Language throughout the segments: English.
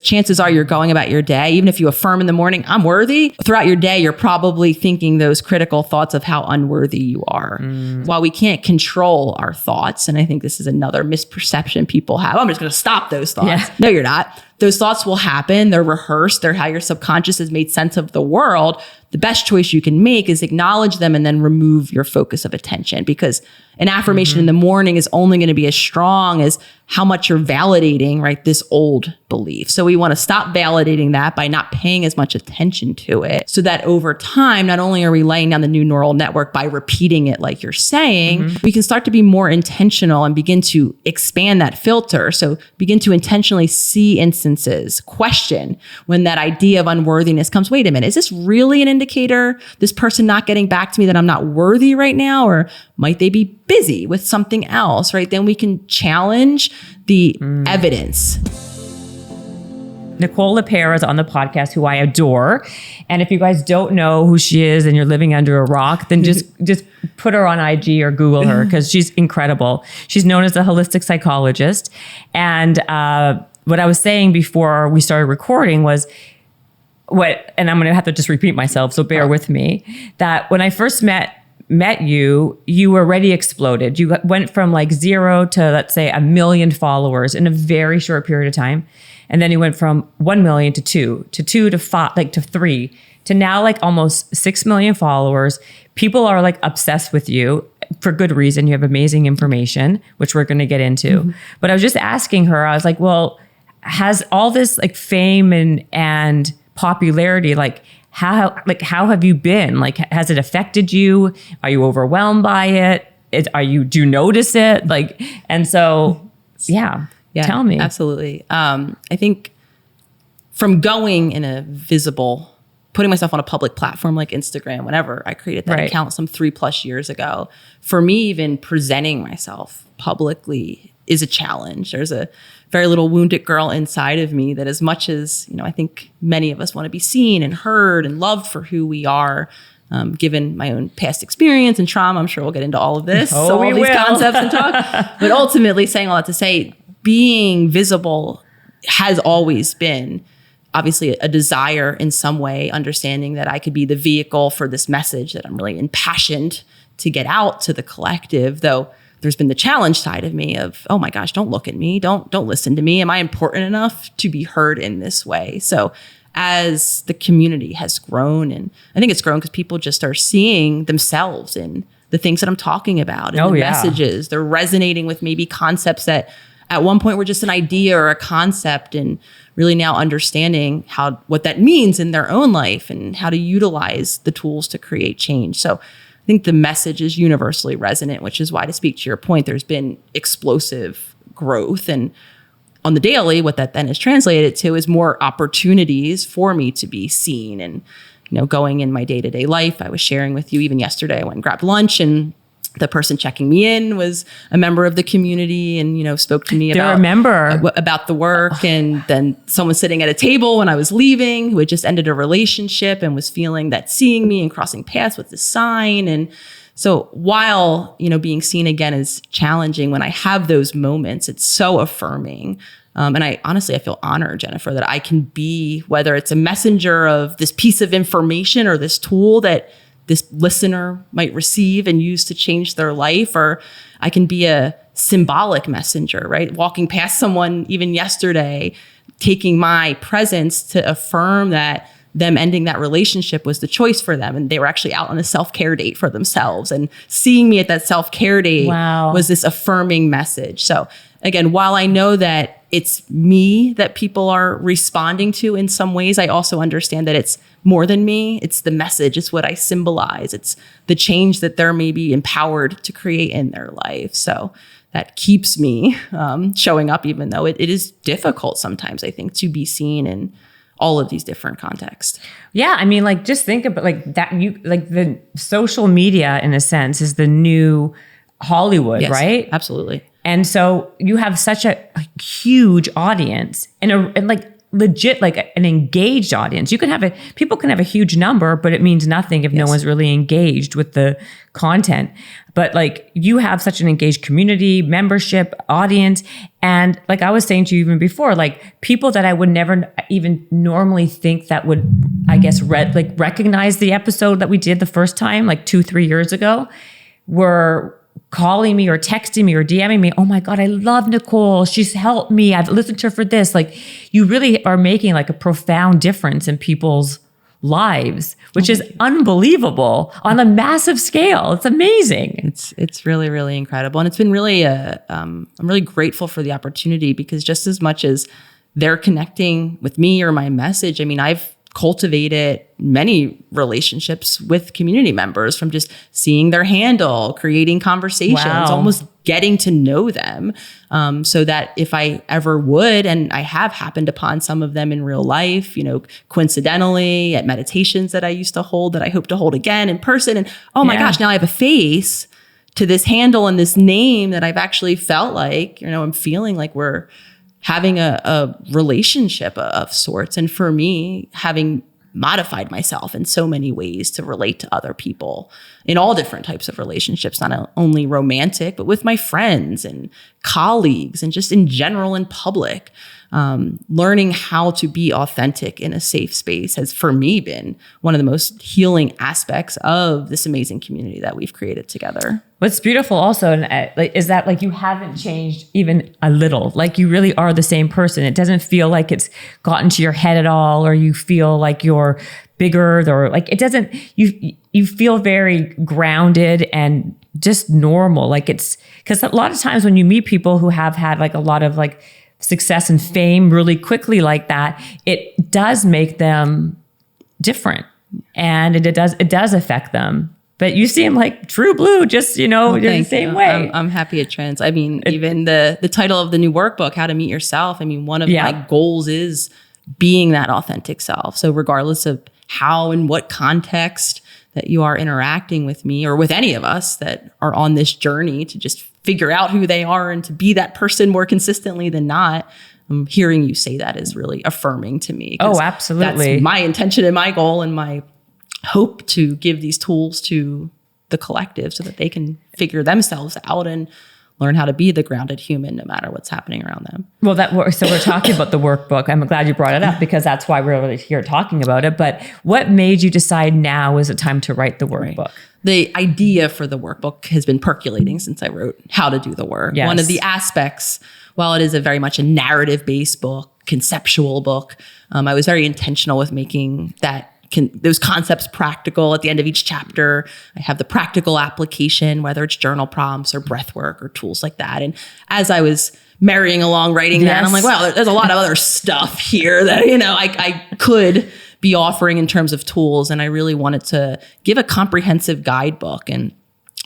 chances are you're going about your day, even if you affirm in the morning, I'm worthy, throughout your day, you're probably thinking those critical thoughts of how unworthy you are. While we can't control our thoughts, and I think this is another misperception people have, I'm just going to stop those thoughts. Yeah. No, you're not. Those thoughts will happen. They're rehearsed. They're how your subconscious has made sense of the world. The best choice you can make is acknowledge them and then remove your focus of attention, because an affirmation in the morning is only going to be as strong as how much you're validating, right, this old belief. So we want to stop validating that by not paying as much attention to it, so that over time, not only are we laying down the new neural network by repeating it like you're saying, we can start to be more intentional and begin to expand that filter. So begin to intentionally see instances, question when that idea of unworthiness comes. Wait a minute, is this really an indicator, this person not getting back to me, that I'm not worthy right now? Or might they be busy with something else, right? Then we can challenge the evidence. Nicole LePera is on the podcast, who I adore. And if you guys don't know who she is and you're living under a rock, then just put her on IG or Google her, because she's incredible. She's known as a holistic psychologist. And what I was saying before we started recording was, and I'm going to have to just repeat myself, so bear with me, that when I first met you already exploded. You went from like 0 to, let's say, 1 million followers in a very short period of time. And then you went from 1 million to 2 to 5, like to 3, to now like almost 6 million followers. People are like obsessed with you for good reason. You have amazing information, which we're going to get into. But I was just asking her, I was like, well, has all this like fame and popularity, how have you been? Like, has it affected you? Are you overwhelmed by it? Do you notice it? Like, and so, yeah, tell me. Absolutely. I think from going in a visible, putting myself on a public platform like Instagram, whenever I created that account some 3+ years ago, for me, even presenting myself publicly is a challenge. There's a very little wounded girl inside of me that, as much as, I think many of us want to be seen and heard and loved for who we are, given my own past experience and trauma, I'm sure we'll get into all of this, all these concepts and talk. But ultimately, saying all that to say, being visible has always been obviously a desire in some way, understanding that I could be the vehicle for this message that I'm really impassioned to get out to the collective, though there's been the challenge side of me of, oh my gosh, don't look at me. Don't listen to me. Am I important enough to be heard in this way? So as the community has grown, and I think it's grown because people just are seeing themselves in the things that I'm talking about and messages. They're resonating with maybe concepts that at one point were just an idea or a concept, and really now understanding what that means in their own life and how to utilize the tools to create change. So I think the message is universally resonant, which is why, to speak to your point, there's been explosive growth. And on the daily, what that then is translated to is more opportunities for me to be seen. And, going in my day-to-day life, I was sharing with you even yesterday, I went and grabbed lunch, and the person checking me in was a member of the community and, spoke to me about the work. And then someone sitting at a table when I was leaving who had just ended a relationship and was feeling that seeing me and crossing paths with this sign. And so while, being seen again is challenging, when I have those moments, it's so affirming. And I feel honored, Jennifer, that I can be, whether it's a messenger of this piece of information or this tool that this listener might receive and use to change their life, or I can be a symbolic messenger, right? Walking past someone even yesterday, taking my presence to affirm that them ending that relationship was the choice for them. And they were actually out on a self-care date for themselves. And seeing me at that self-care date was this affirming message. So again, while I know that it's me that people are responding to in some ways, I also understand that it's more than me. It's the message. It's what I symbolize. It's the change that they're maybe empowered to create in their life. So that keeps me showing up, even though it is difficult sometimes, I think, to be seen in all of these different contexts. Yeah. Just think about that. The social media, in a sense, is the new Hollywood, right? Absolutely. And so you have such a huge audience and legit, like an engaged audience. People can have a huge number, but it means nothing if no one's really engaged with the content. But like you have such an engaged community, membership, audience. And like I was saying to you even before, like people that I would never even normally think that would, I guess, recognize the episode that we did the first time, like 2-3 years ago, were calling me or texting me or DMing me, oh my God, I love Nicole. She's helped me. I've listened to her for this. Like you really are making like a profound difference in people's lives, which is unbelievable on a massive scale. It's amazing. It's really, really incredible. And it's been really, I'm really grateful for the opportunity, because just as much as they're connecting with me or my message, I mean, I've cultivated many relationships with community members from just seeing their handle, creating conversations, almost getting to know them. So that if I ever would, and I have happened upon some of them in real life, coincidentally at meditations that I used to hold, that I hope to hold again in person. And oh my gosh, now I have a face to this handle and this name that I've actually felt like, I'm feeling like we're having a relationship of sorts. And for me, having modified myself in so many ways to relate to other people in all different types of relationships, not only romantic, but with my friends and colleagues and just in general in public. Learning how to be authentic in a safe space has, for me, been one of the most healing aspects of this amazing community that we've created together. What's beautiful also is that like you haven't changed even a little. Like you really are the same person. It doesn't feel like it's gotten to your head at all, or you feel like you're bigger, or like it doesn't. You feel very grounded and just normal. Like it's because a lot of times when you meet people who have had like a lot of like success and fame really quickly like that, it does make them different, and it does affect them. But you seem like true blue, just, you're the same way. I'm happy it trends. I mean, even the title of the new workbook, How to Meet Yourself. I mean, one of my goals is being that authentic self. So regardless of how and what context that you are interacting with me or with any of us that are on this journey to just figure out who they are and to be that person more consistently than not, hearing you say that is really affirming to me. Oh, absolutely. That's my intention and my goal and my hope, to give these tools to the collective so that they can figure themselves out and learn how to be the grounded human no matter what's happening around them. Well, so we're talking about the workbook. I'm glad you brought it up, because that's why we're really here talking about it. But what made you decide now is the time to write the workbook? Right. The idea for the workbook has been percolating since I wrote How to Do the Work. Yes. One of the aspects, while it is a very much a narrative-based book, conceptual book, I was very intentional with making those concepts practical. At the end of each chapter, I have the practical application, whether it's journal prompts or breath work or tools like that. And as I was marrying along writing that, I'm like, wow, there's a lot of other stuff here that, I could be offering in terms of tools. And I really wanted to give a comprehensive guidebook, and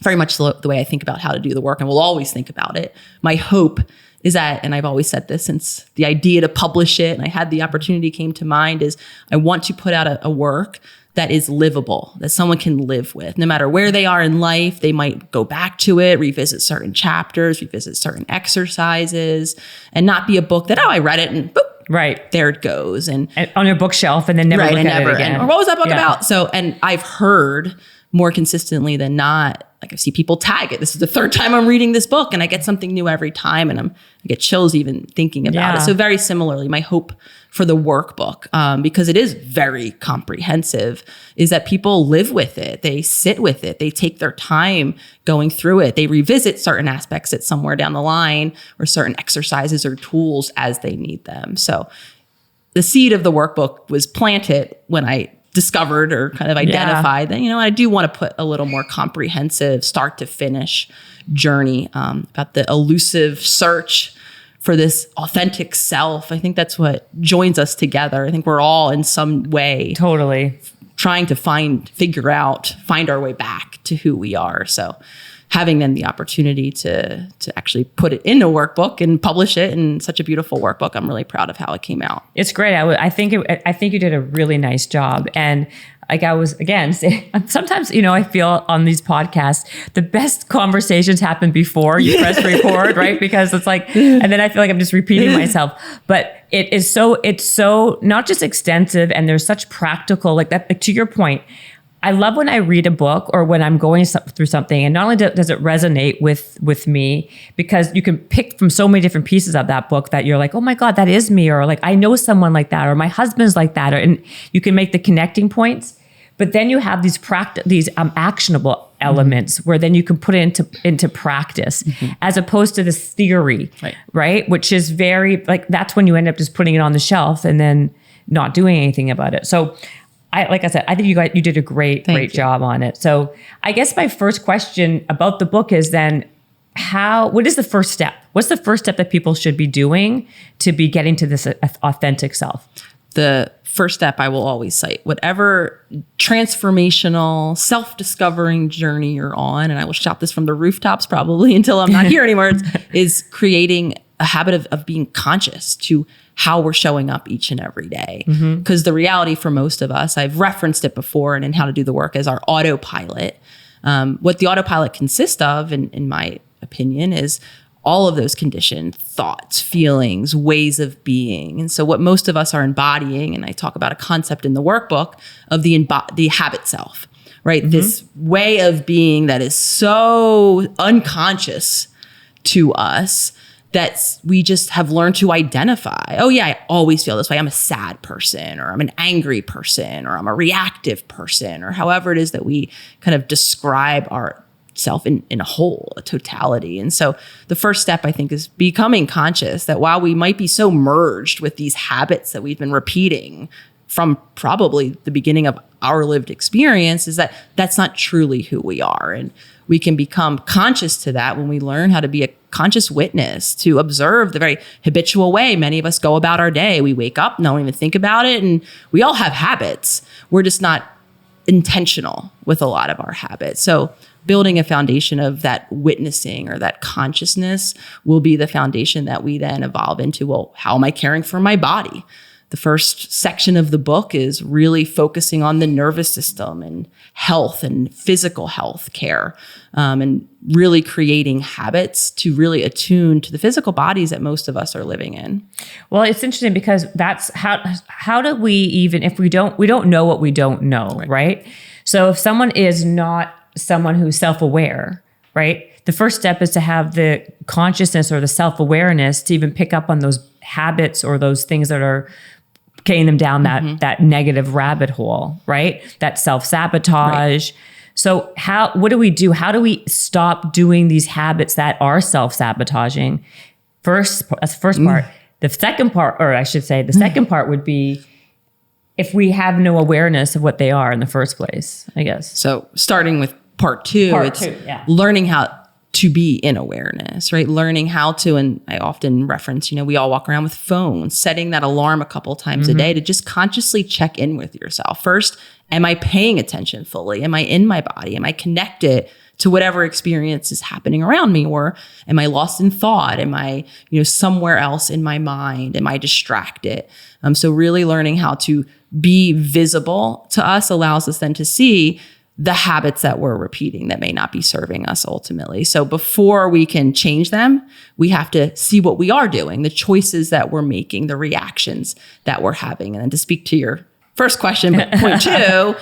very much the way I think about how to do the work, and will always think about it. My hope is that, and I've always said this since the idea to publish it and I had the opportunity came to mind, is I want to put out a work that is livable, that someone can live with. No matter where they are in life, they might go back to it, revisit certain chapters, revisit certain exercises, and not be a book that, I read it and boop, there it goes. And on your bookshelf, and then never look at it again. Or what was that book about? So, and I've heard more consistently than not, like I see people tag it. This is the third time I'm reading this book, and I get something new every time, and I get chills even thinking about it. So very similarly, my hope for the workbook, because it is very comprehensive, is that people live with it. They sit with it. They take their time going through it. They revisit certain aspects at somewhere down the line, or certain exercises or tools as they need them. So the seed of the workbook was planted when I discovered or kind of identified that, I do want to put a little more comprehensive start to finish journey about the elusive search for this authentic self. I think that's what joins us together. I think we're all in some way totally trying to find our way back to who we are. So having then the opportunity to actually put it in a workbook and publish it in such a beautiful workbook. I'm really proud of how it came out. It's great. I think you did a really nice job. And like I was, again, sometimes, I feel on these podcasts, the best conversations happen before you press record, right? Because it's like, and then I feel like I'm just repeating myself. But it's so not just extensive, and there's such practical, like that, to your point. I love when I read a book or when I'm going through something, and not only does it resonate with me, because you can pick from so many different pieces of that book that you're like, oh my God, that is me, or like I know someone like that, or my husband's like that, and you can make the connecting points. But then you have these actionable elements where then you can put it into practice, as opposed to this theory, right? Which is very like, that's when you end up just putting it on the shelf and then not doing anything about it. So like I said, I think you did a great job on it. So I guess my first question about the book is then, what is the first step? What's the first step that people should be doing to be getting to this authentic self? The first step I will always cite, whatever transformational, self-discovering journey you're on, and I will shout this from the rooftops probably until I'm not here anymore, is creating a habit of being conscious to how we're showing up each and every day. Because the reality for most of us, I've referenced it before and in How to Do the Work, as our autopilot. What the autopilot consists of, in my opinion, is all of those conditioned thoughts, feelings, ways of being. And so what most of us are embodying, and I talk about a concept in the workbook of the habit self, right? This way of being that is so unconscious to us that we just have learned to identify. Oh yeah, I always feel this way. I'm a sad person, or I'm an angry person, or I'm a reactive person, or however it is that we kind of describe our self in a whole, a totality. And so the first step, I think, is becoming conscious that while we might be so merged with these habits that we've been repeating from probably the beginning of our lived experience, is that that's not truly who we are. And we can become conscious to that when we learn how to be a conscious witness, to observe the very habitual way many of us go about our day. We wake up, don't even think about it, and we all have habits. We're just not intentional with a lot of our habits. So building a foundation of that witnessing or that consciousness will be the foundation that we then evolve into, well, how am I caring for my body? The first section of the book is really focusing on the nervous system and health and physical health care, and really creating habits to really attune to the physical bodies that most of us are living in. Well, it's interesting because that's how do we even, if we don't know what we don't know, right? So if someone is not someone who's self-aware, right? The first step is to have the consciousness or the self-awareness to even pick up on those habits or those things that are getting them down that negative rabbit hole, right? That self-sabotage. Right. So what do we do? How do we stop doing these habits that are self-sabotaging? That's the first part. The second part, or I should say, the second part would be if we have no awareness of what they are in the first place, I guess. So starting with part two, learning how to be in awareness, right? Learning how to, and I often reference, we all walk around with phones, setting that alarm a couple times a day to just consciously check in with yourself. First, am I paying attention fully? Am I in my body? Am I connected to whatever experience is happening around me? Or am I lost in thought? Am I, somewhere else in my mind? Am I distracted? So really learning how to be visible to us allows us then to see the habits that we're repeating that may not be serving us ultimately. So before we can change them, we have to see what we are doing, the choices that we're making, the reactions that we're having. And then to speak to your first question, but point two,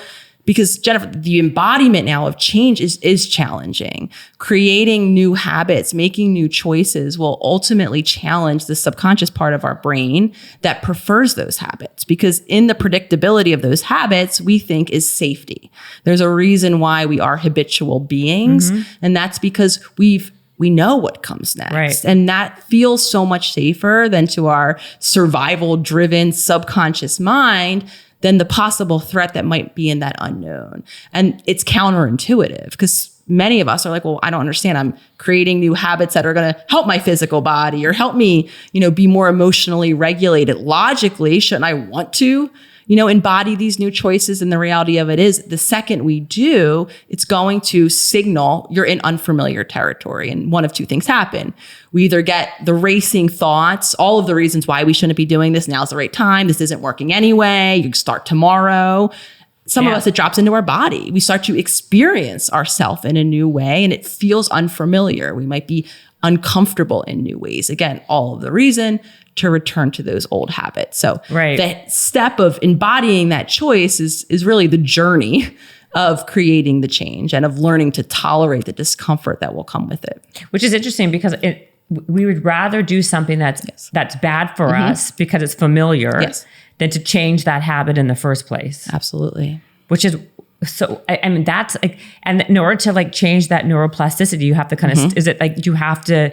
because Jennifer, the embodiment now of change is challenging. Creating new habits, making new choices will ultimately challenge the subconscious part of our brain that prefers those habits, because in the predictability of those habits, we think is safety. There's a reason why we are habitual beings, and that's because we know what comes next. Right. And that feels so much safer than to our survival-driven subconscious mind than the possible threat that might be in that unknown. And it's counterintuitive because many of us are like, well, I don't understand. I'm creating new habits that are going to help my physical body or help me, be more emotionally regulated. Logically, shouldn't I want to, embody these new choices. And the reality of it is the second we do, it's going to signal you're in unfamiliar territory. And one of two things happen. We either get the racing thoughts, all of the reasons why we shouldn't be doing this. Now's the right time. This isn't working anyway. You can start tomorrow. Some of us, it drops into our body. We start to experience ourselves in a new way, and it feels unfamiliar. We might be uncomfortable in new ways. Again, all of the reason to return to those old habits. So the step of embodying that choice is really the journey of creating the change and of learning to tolerate the discomfort that will come with it. Which is interesting because we would rather do something that's bad for us because it's familiar than to change that habit in the first place. Absolutely. Which is so, I mean, that's like, and in order to like change that neuroplasticity, you have to kind of, is it like you have to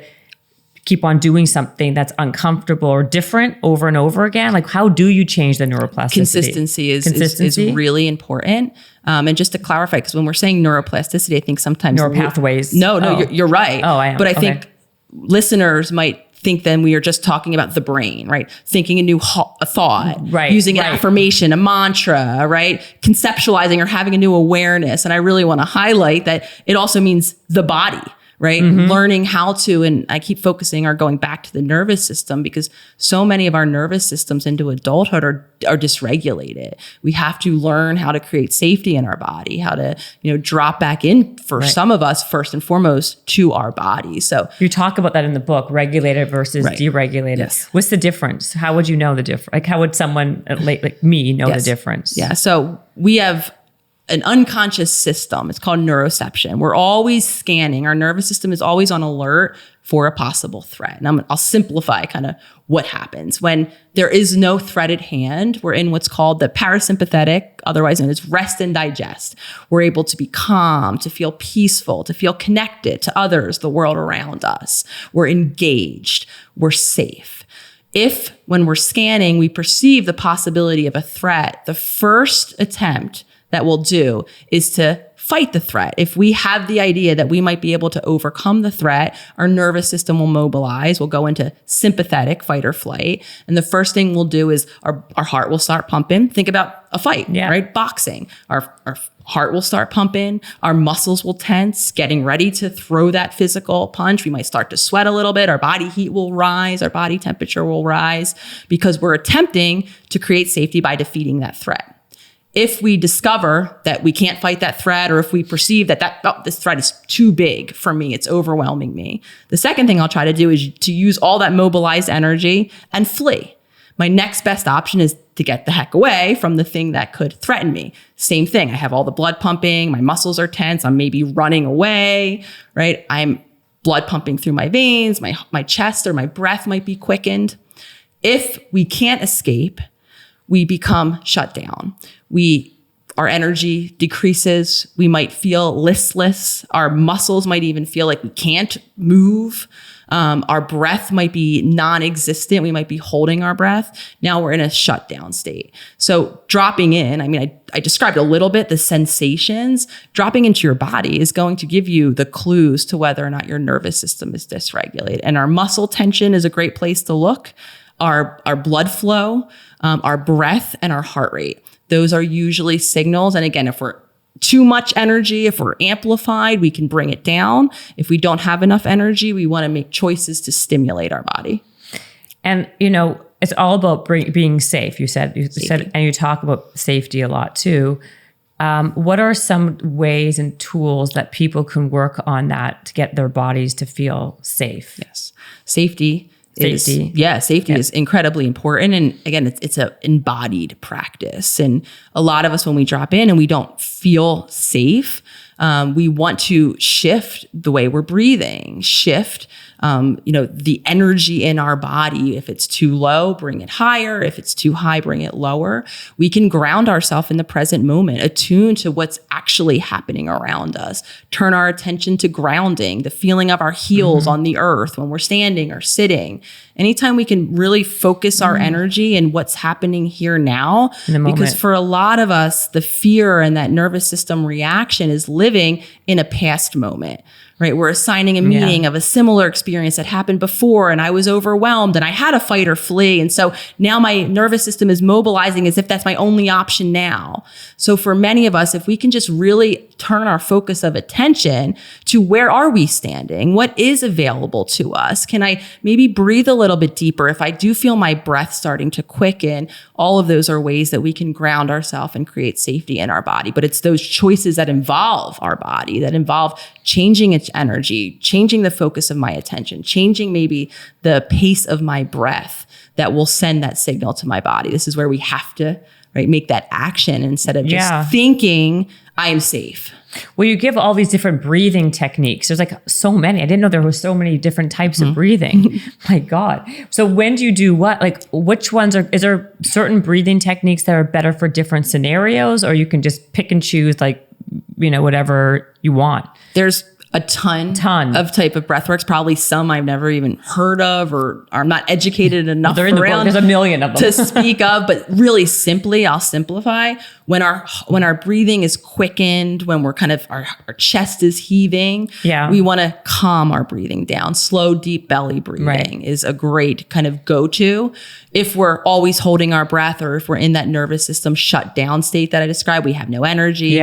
keep on doing something that's uncomfortable or different over and over again? Like, how do you change the neuroplasticity? Consistency is really important. And just to clarify, because when we're saying neuroplasticity, I think sometimes neuropathways. No, you're right. Oh, I am. But I think listeners might think then we are just talking about the brain, right? Thinking a new thought, using an affirmation, a mantra, right? Conceptualizing or having a new awareness. And I really want to highlight that it also means the body, right? Learning how to, and I keep focusing or going back to the nervous system because so many of our nervous systems into adulthood are dysregulated. We have to learn how to create safety in our body, how to, drop back in for some of us first and foremost to our body. So you talk about that in the book, regulated versus deregulated. Yes. What's the difference? How would you know the difference? Like how would someone like me know the difference? Yeah. So we have an unconscious system. It's called neuroception. We're always scanning. Our nervous system is always on alert for a possible threat. And I'll simplify kind of what happens. When there is no threat at hand, we're in what's called the parasympathetic, otherwise known as rest and digest. We're able to be calm, to feel peaceful, to feel connected to others, the world around us. We're engaged. We're safe. If, when we're scanning, we perceive the possibility of a threat, the first attempt that we'll do is to fight the threat. If we have the idea that we might be able to overcome the threat, our nervous system will mobilize. We'll go into sympathetic, fight or flight. And the first thing we'll do is our heart will start pumping. Think about a fight, right? Boxing. Our heart will start pumping. Our muscles will tense, getting ready to throw that physical punch. We might start to sweat a little bit. Our body heat will rise. Our body temperature will rise because we're attempting to create safety by defeating that threat. If we discover that we can't fight that threat, or if we perceive that this threat is too big for me, it's overwhelming me, the second thing I'll try to do is to use all that mobilized energy and flee. My next best option is to get the heck away from the thing that could threaten me. Same thing. I have all the blood pumping. My muscles are tense. I'm maybe running away, right? I'm blood pumping through my veins. My chest or my breath might be quickened. If we can't escape, we become shut down. Our energy decreases. We might feel listless. Our muscles might even feel like we can't move. Our breath might be non-existent. We might be holding our breath. Now we're in a shutdown state. So dropping in, I described a little bit the sensations. Dropping into your body is going to give you the clues to whether or not your nervous system is dysregulated. And our muscle tension is a great place to look. Our blood flow, our breath, and our heart rate. Those are usually signals. And again, if we're too much energy, if we're amplified, we can bring it down. If we don't have enough energy, we want to make choices to stimulate our body. And, it's all about being safe. You said, and you talk about safety a lot too. What are some ways and tools that people can work on that to get their bodies to feel safe? Yes. Safety is incredibly important. And again, it's an embodied practice. And a lot of us, when we drop in and we don't feel safe, we want to shift the way we're breathing, shift the energy in our body. If it's too low, bring it higher. If it's too high, bring it lower. We can ground ourselves in the present moment, attune to what's actually happening around us, turn our attention to grounding, the feeling of our heels on the earth when we're standing or sitting. Anytime we can really focus our energy in what's happening here now, because for a lot of us, the fear and that nervous system reaction is living in a past moment, right? We're assigning a meaning of a similar experience that happened before, and I was overwhelmed and I had a fight or flee. And so now my nervous system is mobilizing as if that's my only option now. So for many of us, if we can just really turn our focus of attention to where are we standing? What is available to us? Can I maybe breathe a little bit deeper? If I do feel my breath starting to quicken, all of those are ways that we can ground ourselves and create safety in our body. But it's those choices that involve our body, that involve changing its energy, changing the focus of my attention, changing maybe the pace of my breath, that will send that signal to my body. This is where we have to, right, make that action instead of just thinking I am safe. Well, you give all these different breathing techniques. There's like so many. I didn't know there were so many different types of breathing. My God. So when do you do what? Like which ones is there certain breathing techniques that are better for different scenarios, or you can just pick and choose like, whatever you want? There's a ton of type of breathworks, probably some I've never even heard of, or I'm not educated enough around. There's a million of them to speak of, but really simply, I'll simplify. When our breathing is quickened, when we're kind of, our chest is heaving, we want to calm our breathing down. Slow, deep belly breathing is a great kind of go-to. If we're always holding our breath, or if we're in that nervous system shut down state that I described, we have no energy.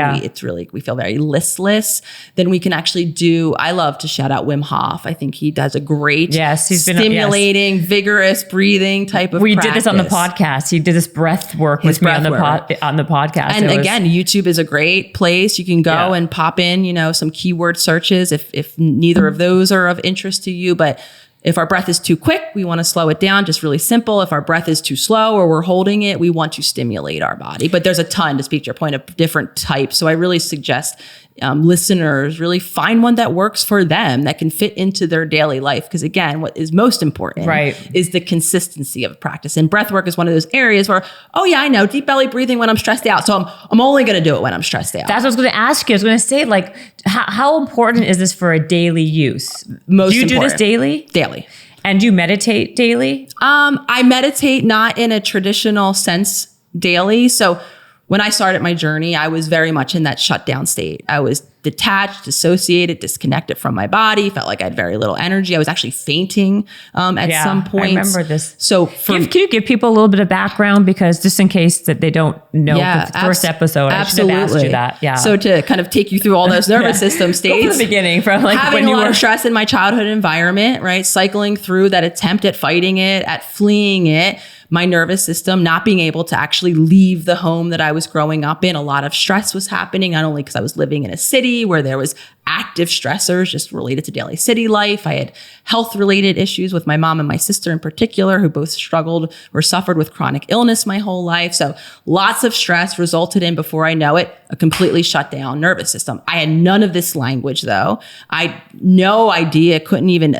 We feel very listless. Then we can actually I love to shout out Wim Hof. I think he does a great stimulating, vigorous breathing type of practice. We did this on the podcast. He did this breath work with me on the podcast. And again, YouTube is a great place. You can go and pop in, some keyword searches if neither of those are of interest to you. But if our breath is too quick, we want to slow it down. Just really simple. If our breath is too slow or we're holding it, we want to stimulate our body. But there's a ton, to speak to your point, of different types. So I really suggest listeners really find one that works for them, that can fit into their daily life. Because again, what is most important is the consistency of practice. And breath work is one of those areas where, I know deep belly breathing when I'm stressed out. So I'm only going to do it when I'm stressed out. That's what I was going to ask you. I was going to say, like, how important is this for a daily use? Most do you do this daily? Daily. And do you meditate daily? I meditate not in a traditional sense daily. So when I started my journey, I was very much in that shutdown state. I was detached, dissociated, disconnected from my body, felt like I had very little energy. I was actually fainting at some point. I remember this. So can you give people a little bit of background, because just in case that they don't know the first episode, I should have asked you that. Yeah. So to kind of take you through all those nervous system states. Go from the beginning, from like having a lot of stress in my childhood environment, right? Cycling through that attempt at fighting it, at fleeing it. My nervous system not being able to actually leave the home that I was growing up in. A lot of stress was happening, not only because I was living in a city where there was active stressors just related to daily city life. I had health related issues with my mom and my sister in particular, who both struggled or suffered with chronic illness my whole life. So lots of stress resulted in, before I know it, a completely shut down nervous system. I had none of this language though. I had no idea, couldn't even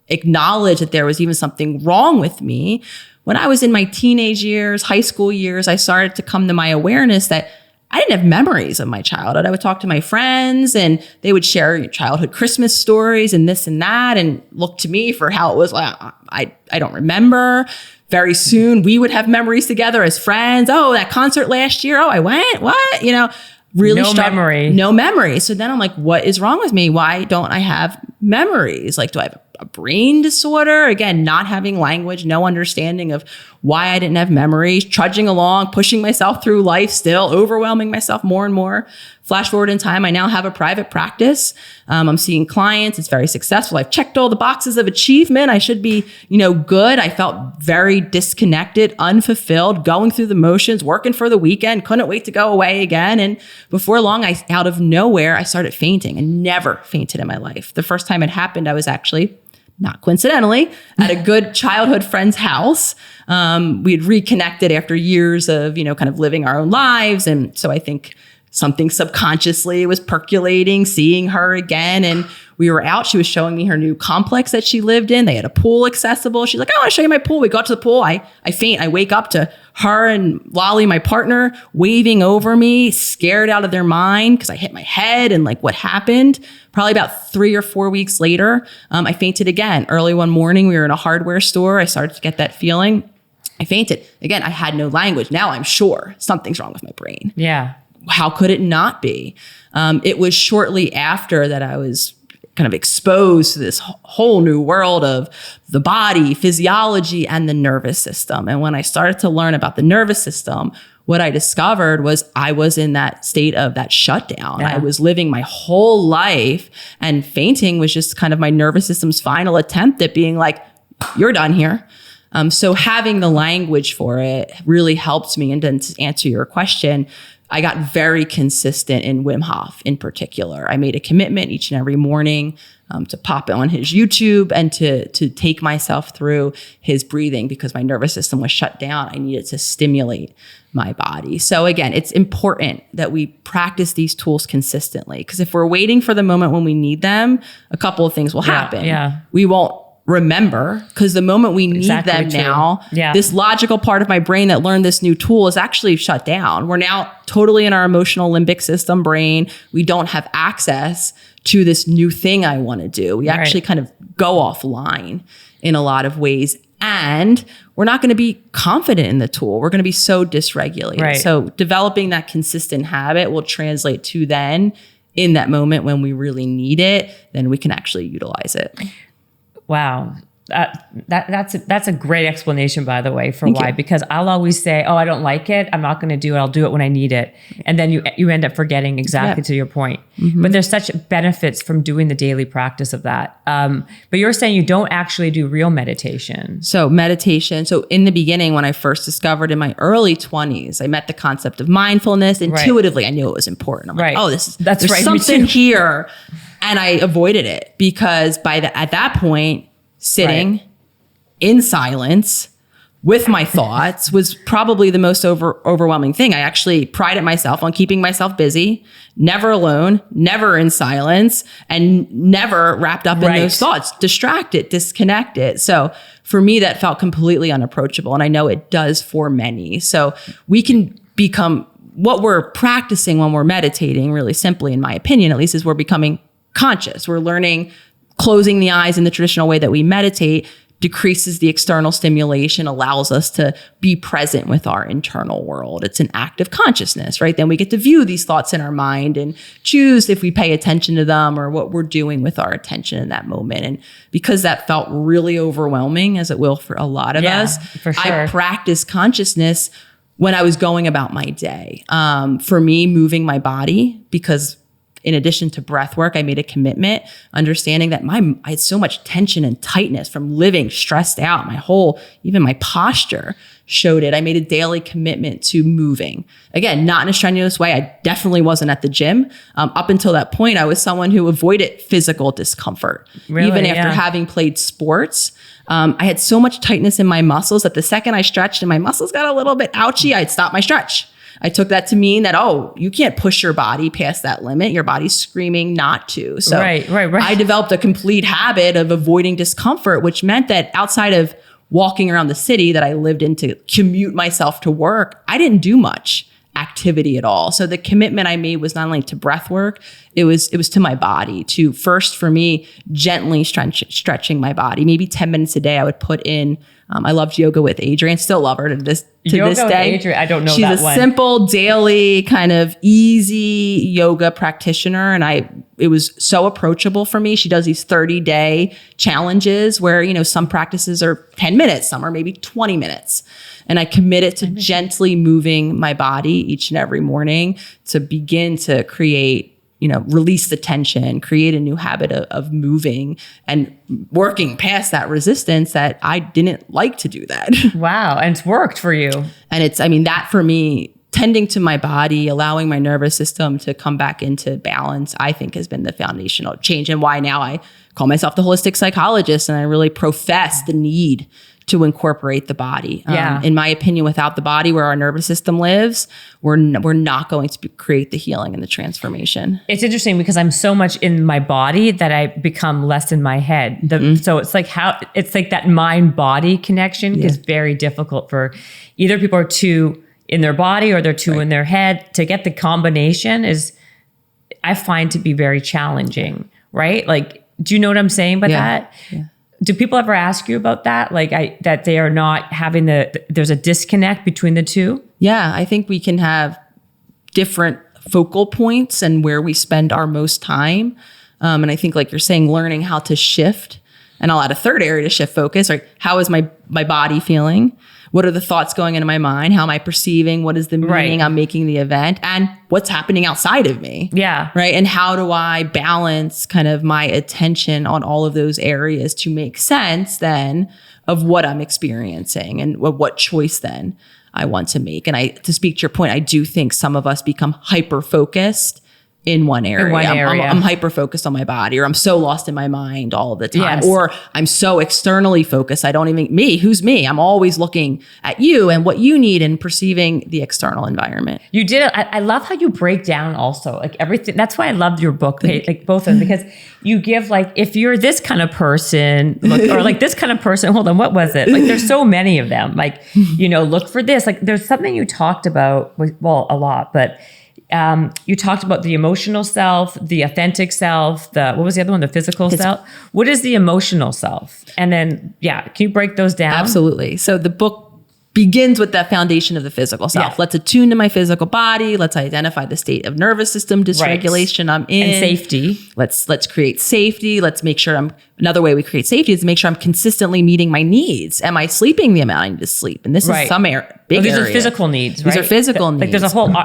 acknowledge that there was even something wrong with me. When I was in my teenage years, high school years, I started to come to my awareness that I didn't have memories of my childhood. I would talk to my friends and they would share childhood Christmas stories and this and that, and look to me for how it was. I don't remember. Very soon we would have memories together as friends. Oh, that concert last year. Oh, I went. What? Really no memory. So then I'm like, what is wrong with me? Why don't I have memories? Like, do I have a brain disorder? Again, not having language, no understanding of why I didn't have memories, trudging along, pushing myself through life, still overwhelming myself more and more. Flash forward in time, I now have a private practice. I'm seeing clients. It's very successful. I've checked all the boxes of achievement. I should be, good. I felt very disconnected, unfulfilled, going through the motions, working for the weekend, couldn't wait to go away again. And before long, out of nowhere, I started fainting. I never fainted in my life. The first time it happened, I was actually, not coincidentally, at a good childhood friend's house. We had reconnected after years of, kind of living our own lives. And so I think something subconsciously was percolating, seeing her again. And we were out. She was showing me her new complex that she lived in. They had a pool accessible. She's like, I want to show you my pool. We got to the pool. I faint. I wake up to her and Lolly, my partner, waving over me, scared out of their mind because I hit my head and like what happened. Probably about 3 or 4 weeks later, I fainted again. Early one morning, we were in a hardware store. I started to get that feeling. I fainted. Again, I had no language. Now I'm sure something's wrong with my brain. Yeah. How could it not be? It was shortly after that I was kind of exposed to this whole new world of the body, physiology, and the nervous system. And when I started to learn about the nervous system, what I discovered was I was in that state of that shutdown. I was living my whole life, and fainting was just kind of my nervous system's final attempt at being like, you're done here. So having the language for it really helped me. And then to answer your question, I got very consistent in Wim Hof in particular. I made a commitment each and every morning to pop on his YouTube and to take myself through his breathing, because my nervous system was shut down. I needed to stimulate my body. So again, it's important that we practice these tools consistently, because if we're waiting for the moment when we need them, a couple of things will happen. We won't remember, because the moment we need them now, this logical part of my brain that learned this new tool is actually shut down. We're now totally in our emotional limbic system brain. We don't have access to this new thing I want to do. We actually kind of go offline in a lot of ways. And we're not going to be confident in the tool. We're going to be so dysregulated. So developing that consistent habit will translate to then in that moment when we really need it, then we can actually utilize it. Wow. That's a great explanation, by the way, for why. Because I'll always say, oh, I don't like it, I'm not going to do it, I'll do it when I need it. And then you end up forgetting exactly to your point. But there's such benefits from doing the daily practice of that. But you're saying you don't actually do real meditation. So meditation. So in the beginning, when I first discovered in my early 20s, I met the concept of mindfulness. Intuitively, I knew it was important. I'm like, oh, there's something here. And I avoided it, because at that point, sitting in silence with my thoughts was probably the most overwhelming thing. I actually prided myself on keeping myself busy, never alone, never in silence, and never wrapped up in those thoughts, distracted, disconnected. So for me, that felt completely unapproachable. And I know it does for many. So we can become, what we're practicing when we're meditating, really simply, in my opinion, at least, is we're becoming conscious. We're learning. Closing the eyes in the traditional way that we meditate decreases the external stimulation, allows us to be present with our internal world. It's an act of consciousness, right? Then we get to view these thoughts in our mind and choose if we pay attention to them or what we're doing with our attention in that moment. And because that felt really overwhelming, as it will for a lot of us, for sure. I practiced consciousness when I was going about my day. For me, moving my body, because in addition to breath work, I made a commitment, understanding that I had so much tension and tightness from living stressed out. Even my posture showed it. I made a daily commitment to moving. Again, not in a strenuous way. I definitely wasn't at the gym. Up until that point, I was someone who avoided physical discomfort. Really? Even after having played sports, I had so much tightness in my muscles that the second I stretched and my muscles got a little bit ouchy, I'd stop my stretch. I took that to mean that, you can't push your body past that limit. Your body's screaming not to. So I developed a complete habit of avoiding discomfort, which meant that outside of walking around the city that I lived in to commute myself to work, I didn't do much activity at all. So the commitment I made was not only to breath work, it was to my body, to first, for me, gently stretching my body. Maybe 10 minutes a day I would put in. I loved yoga with Adrienne, still love her to this day. Adrienne, I don't know She's that a simple, daily, kind of easy yoga practitioner. And it was so approachable for me. She does these 30-day challenges where, some practices are 10 minutes, some are maybe 20 minutes. And I committed to gently moving my body each and every morning to begin to create, release the tension, create a new habit of moving and working past that resistance that I didn't like to do that. Wow. And it's worked for you. And that for me, tending to my body, allowing my nervous system to come back into balance, I think has been the foundational change, and why now I call myself the Holistic Psychologist, and I really profess the need to incorporate the body. In my opinion, without the body, where our nervous system lives, we're not going to create the healing and the transformation. It's interesting because I'm so much in my body that I become less in my head. So it's like that mind-body connection is very difficult for either people are too in their body or they're too in their head. To get the combination I find to be very challenging, right? Like, do you know what I'm saying by that? Yeah. Do people ever ask you about that? Like that they are not having there's a disconnect between the two? Yeah, I think we can have different focal points and where we spend our most time. And I think like you're saying, learning how to shift, and I'll add a third area to shift focus, right? How is my body feeling? What are the thoughts going into my mind? How am I perceiving? What is the meaning I'm making the event? And what's happening outside of me? Yeah. Right. And how do I balance kind of my attention on all of those areas to make sense then of what I'm experiencing and what choice then I want to make? And to speak to your point, I do think some of us become hyper-focused in one area. I'm hyper-focused on my body, or I'm so lost in my mind all the time, or I'm so externally focused. I don't even, who's me? I'm always looking at you and what you need and perceiving the external environment. You did it. I love how you break down also like everything. That's why I loved your book, like both of them, because you give like, if you're this kind of person, or like this kind of person, hold on, what was it? Like there's so many of them, like, look for this. Like there's something you talked about, well, a lot, but you talked about the emotional self, the authentic self, what was the other one? The physical self. What is the emotional self? And then, can you break those down? Absolutely. So the book begins with that foundation of the physical self. Yeah. Let's attune to my physical body. Let's identify the state of nervous system dysregulation I'm in. And safety. Let's create safety. Let's make sure another way we create safety is to make sure I'm consistently meeting my needs. Am I sleeping the amount I need to sleep? And this is some big area. These are physical needs, right? These are physical needs. Like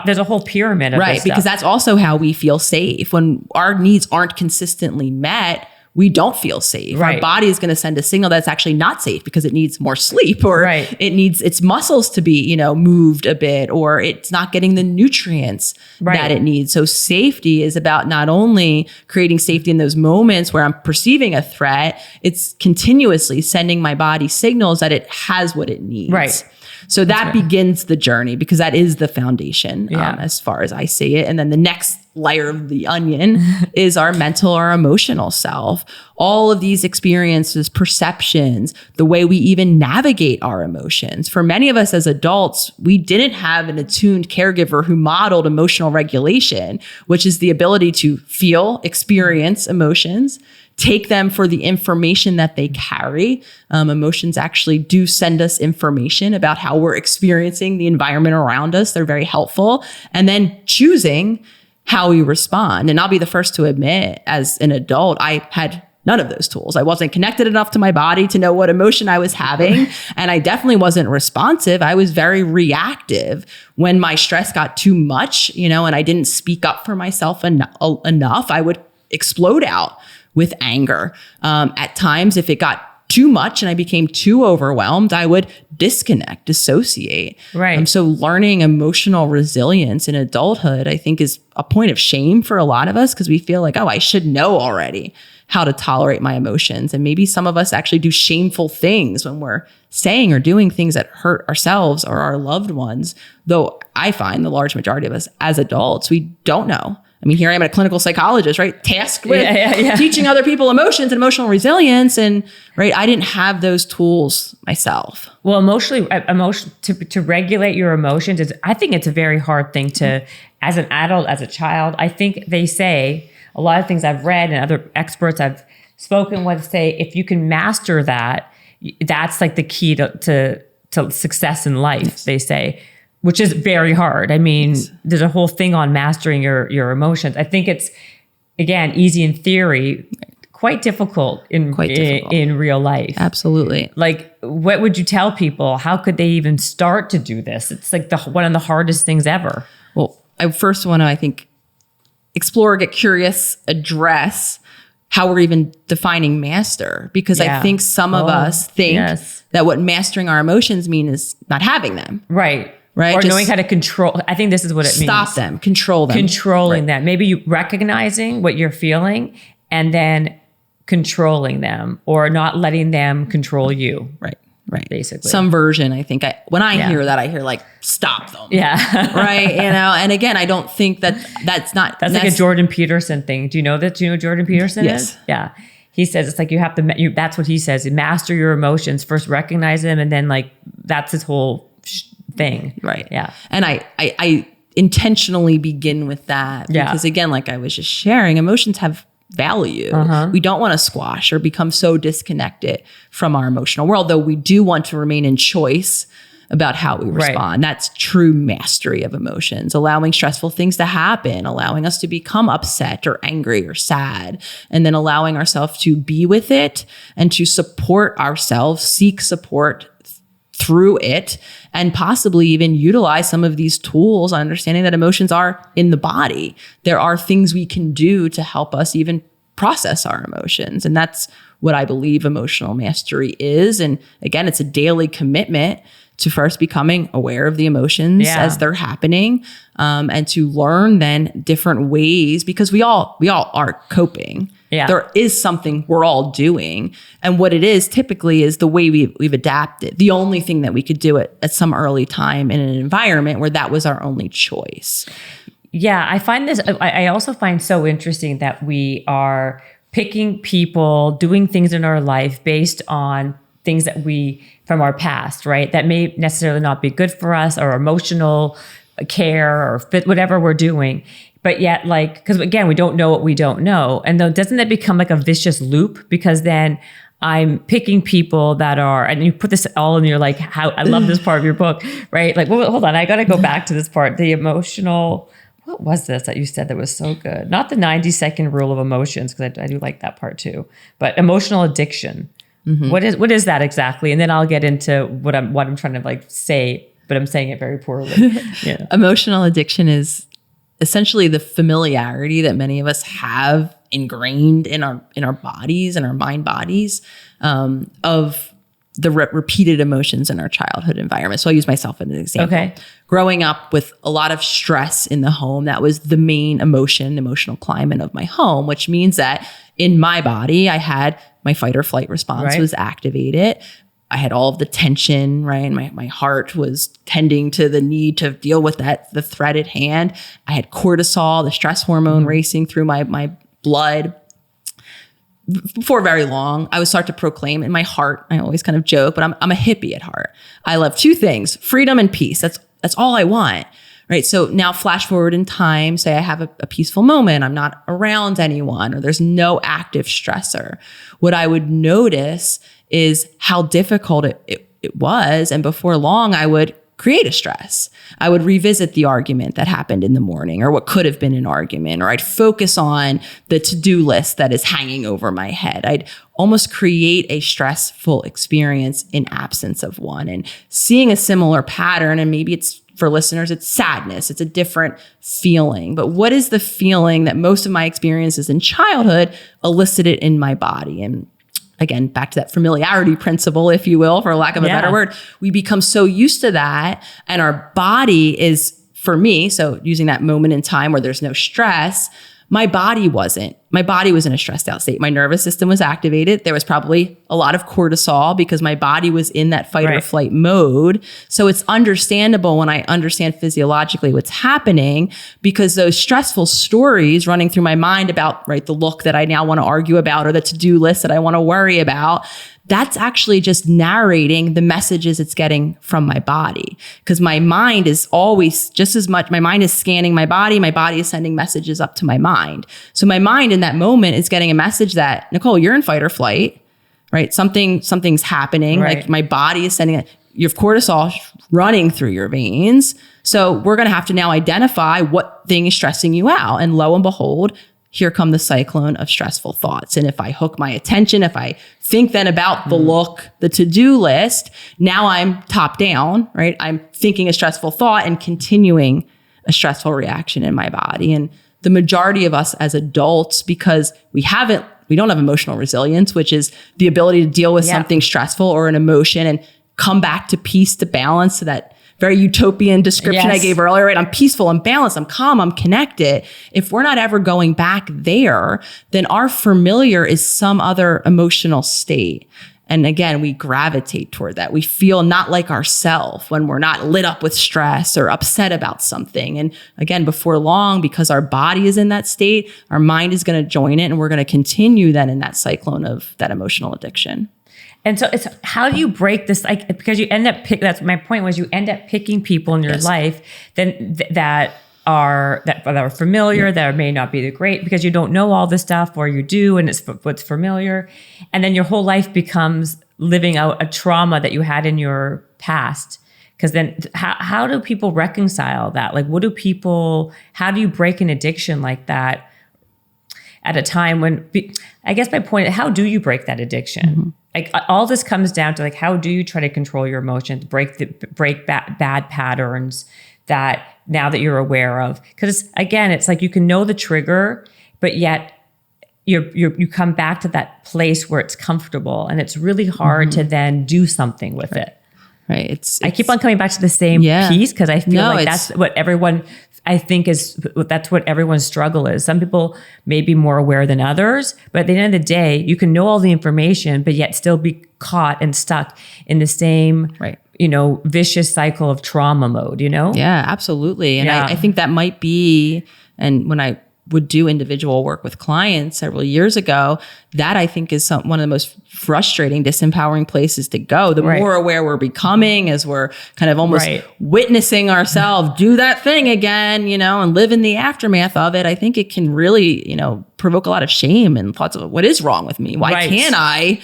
there's a whole pyramid of this stuff. Because that's also how we feel safe. When our needs aren't consistently met, we don't feel safe. Our body is going to send a signal that's actually not safe because it needs more sleep, or it needs its muscles to be, moved a bit, or it's not getting the nutrients that it needs. So safety is about not only creating safety in those moments where I'm perceiving a threat, it's continuously sending my body signals that it has what it needs. Right. So that begins the journey, because that is the foundation as far as I see it. And then the next layer of the onion is our mental or emotional self. All of these experiences, perceptions, the way we even navigate our emotions. For many of us as adults, we didn't have an attuned caregiver who modeled emotional regulation, which is the ability to feel, experience emotions, take them for the information that they carry. Emotions actually do send us information about how we're experiencing the environment around us. They're very helpful. And then choosing how we respond. And I'll be the first to admit, as an adult, I had none of those tools. I wasn't connected enough to my body to know what emotion I was having. And I definitely wasn't responsive. I was very reactive. When my stress got too much, and I didn't speak up for myself enough, I would explode out with anger. At times, if it got too much and I became too overwhelmed, I would disconnect, dissociate. Right. So learning emotional resilience in adulthood, I think, is a point of shame for a lot of us, because we feel like, I should know already how to tolerate my emotions. And maybe some of us actually do shameful things when we're saying or doing things that hurt ourselves or our loved ones. Though I find the large majority of us as adults, we don't know. I mean, here I am, a clinical psychologist, right? Tasked with teaching other people emotions and emotional resilience. And I didn't have those tools myself. Well, to regulate your emotions, I think it's a very hard thing to, as an adult, as a child. I think they say, a lot of things I've read and other experts I've spoken with say, if you can master that, that's like the key to success in life, they say. Which is very hard. I mean, there's a whole thing on mastering your emotions. I think it's, again, easy in theory, quite difficult in real life. Absolutely. Like, what would you tell people? How could they even start to do this? It's like one of the hardest things ever. Well, I first want to, I think, explore, get curious, address how we're even defining master. Because I think some of us think that what mastering our emotions mean is not having them. Right. Or Just knowing how to control. I think this is what it means. Stop them, control them. Controlling them. Maybe you recognizing what you're feeling and then controlling them, or not letting them control you. Right. Basically. Some version, I think. When I hear that, I hear like, stop them. Yeah. Right. And again, I don't think that's not. That's like a Jordan Peterson thing. Do you know that? Do you know who Jordan Peterson is? Yeah. He says it's like you have to, that's what he says. Master your emotions. First recognize them, and then that's his whole thing. Right. Yeah. And I intentionally begin with that because again, like I was just sharing, emotions have value. We don't want to squash or become so disconnected from our emotional world, though we do want to remain in choice about how we respond. That's true mastery of emotions, allowing stressful things to happen, allowing us to become upset or angry or sad, and then allowing ourselves to be with it and to support ourselves, seek support through it, and possibly even utilize some of these tools, understanding that emotions are in the body. There are things we can do to help us even process our emotions. And that's what I believe emotional mastery is. And again, it's a daily commitment to first becoming aware of the emotions as they're happening, and to learn then different ways, because we all are coping. Yeah. There is something we're all doing. And what it is typically is the way we've adapted. The only thing that we could do it at some early time in an environment where that was our only choice. Yeah, I also find so interesting that we are picking people, doing things in our life based on things that from our past, right? That may necessarily not be good for us, or emotional care or fit, whatever we're doing. But yet, because again, we don't know what we don't know. And though, doesn't that become like a vicious loop? Because then I'm picking people that are, and you put this all in your how I love this part of your book, right? Hold on, I got to go back to this part. The emotional, what was this that you said that was so good? Not the 90-second rule of emotions, because I do like that part too, but emotional addiction. Mm-hmm. What is that exactly? And then I'll get into what I'm trying to say, but I'm saying it very poorly. Yeah. Emotional addiction is essentially the familiarity that many of us have ingrained in our bodies and our mind bodies, of the repeated emotions in our childhood environment. So I'll use myself as an example. Okay. Growing up with a lot of stress in the home, that was the main emotional climate of my home, which means that in my body, I had my fight or flight response was activated. I had all of the tension, right? And my heart was tending to the need to deal with the threat at hand. I had cortisol, the stress hormone racing through my blood. Before very long, I would start to proclaim in my heart, I always kind of joke, but I'm a hippie at heart. I love two things: freedom and peace. That's all I want, right? So now flash forward in time, say I have a peaceful moment, I'm not around anyone, or there's no active stressor. What I would notice is how difficult it was. And before long, I would create a stress. I would revisit the argument that happened in the morning, or what could have been an argument, or I'd focus on the to-do list that is hanging over my head. I'd almost create a stressful experience in absence of one. And seeing a similar pattern, and maybe it's, for listeners, it's sadness. It's a different feeling. But what is the feeling that most of my experiences in childhood elicited in my body? And again, back to that familiarity principle, if you will, for lack of a better word, we become so used to that, and our body is, for me, so using that moment in time where there's no stress, my body was in a stressed out state. My nervous system was activated. There was probably a lot of cortisol because my body was in that fight or flight mode. So it's understandable when I understand physiologically what's happening, because those stressful stories running through my mind about, the look that I now want to argue about, or the to-do list that I want to worry about, that's actually just narrating the messages it's getting from my body. Because my mind is always just as much, my mind is scanning my body is sending messages up to my mind. So my mind in that moment is getting a message that, Nicole, you're in fight or flight, right? Something's happening. Like my body is sending it. You have cortisol running through your veins. So we're going to have to now identify what thing is stressing you out. And lo and behold, here come the cyclone of stressful thoughts. And if I hook my attention, if I think then about the look, the to-do list, now I'm top down, right? I'm thinking a stressful thought and continuing a stressful reaction in my body. And the majority of us as adults, because we don't have emotional resilience, which is the ability to deal with something stressful or an emotion and come back to peace, to balance, to that very utopian description I gave earlier, right? I'm peaceful, I'm balanced, I'm calm, I'm connected. If we're not ever going back there, then our familiar is some other emotional state. And again, we gravitate toward that. We feel not like ourselves when we're not lit up with stress or upset about something. And again, before long, because our body is in that state, our mind is going to join it, and we're going to continue then in that cyclone of that emotional addiction. And so it's, how do you break this? Because you end up that's my point, was you end up picking people in your life that are familiar, that may not be the great, because you don't know all this stuff, or you do, and it's what's familiar. And then your whole life becomes living out a trauma that you had in your past Because then how do people reconcile that? Like, how do you break an addiction like that at a time when, I guess my point, how do you break that addiction? Mm-hmm. Like, all this comes down to, like, how do you try to control your emotions, break bad patterns that now that you're aware of? Because again, it's like you can know the trigger, but yet you come back to that place where it's comfortable, and it's really hard to then do something with it. Right. I keep on coming back to the same piece because I feel like that's what everyone, I think that's what everyone's struggle is. Some people may be more aware than others, but at the end of the day, you can know all the information, but yet still be caught and stuck in the same, vicious cycle of trauma mode, Yeah, absolutely. And I think that might be, and when I would do individual work with clients several years ago, that I think is one of the most frustrating, disempowering places to go. The more aware we're becoming as we're kind of almost witnessing ourselves do that thing again, and live in the aftermath of it, I think it can really, provoke a lot of shame and thoughts of what is wrong with me? Why can't I,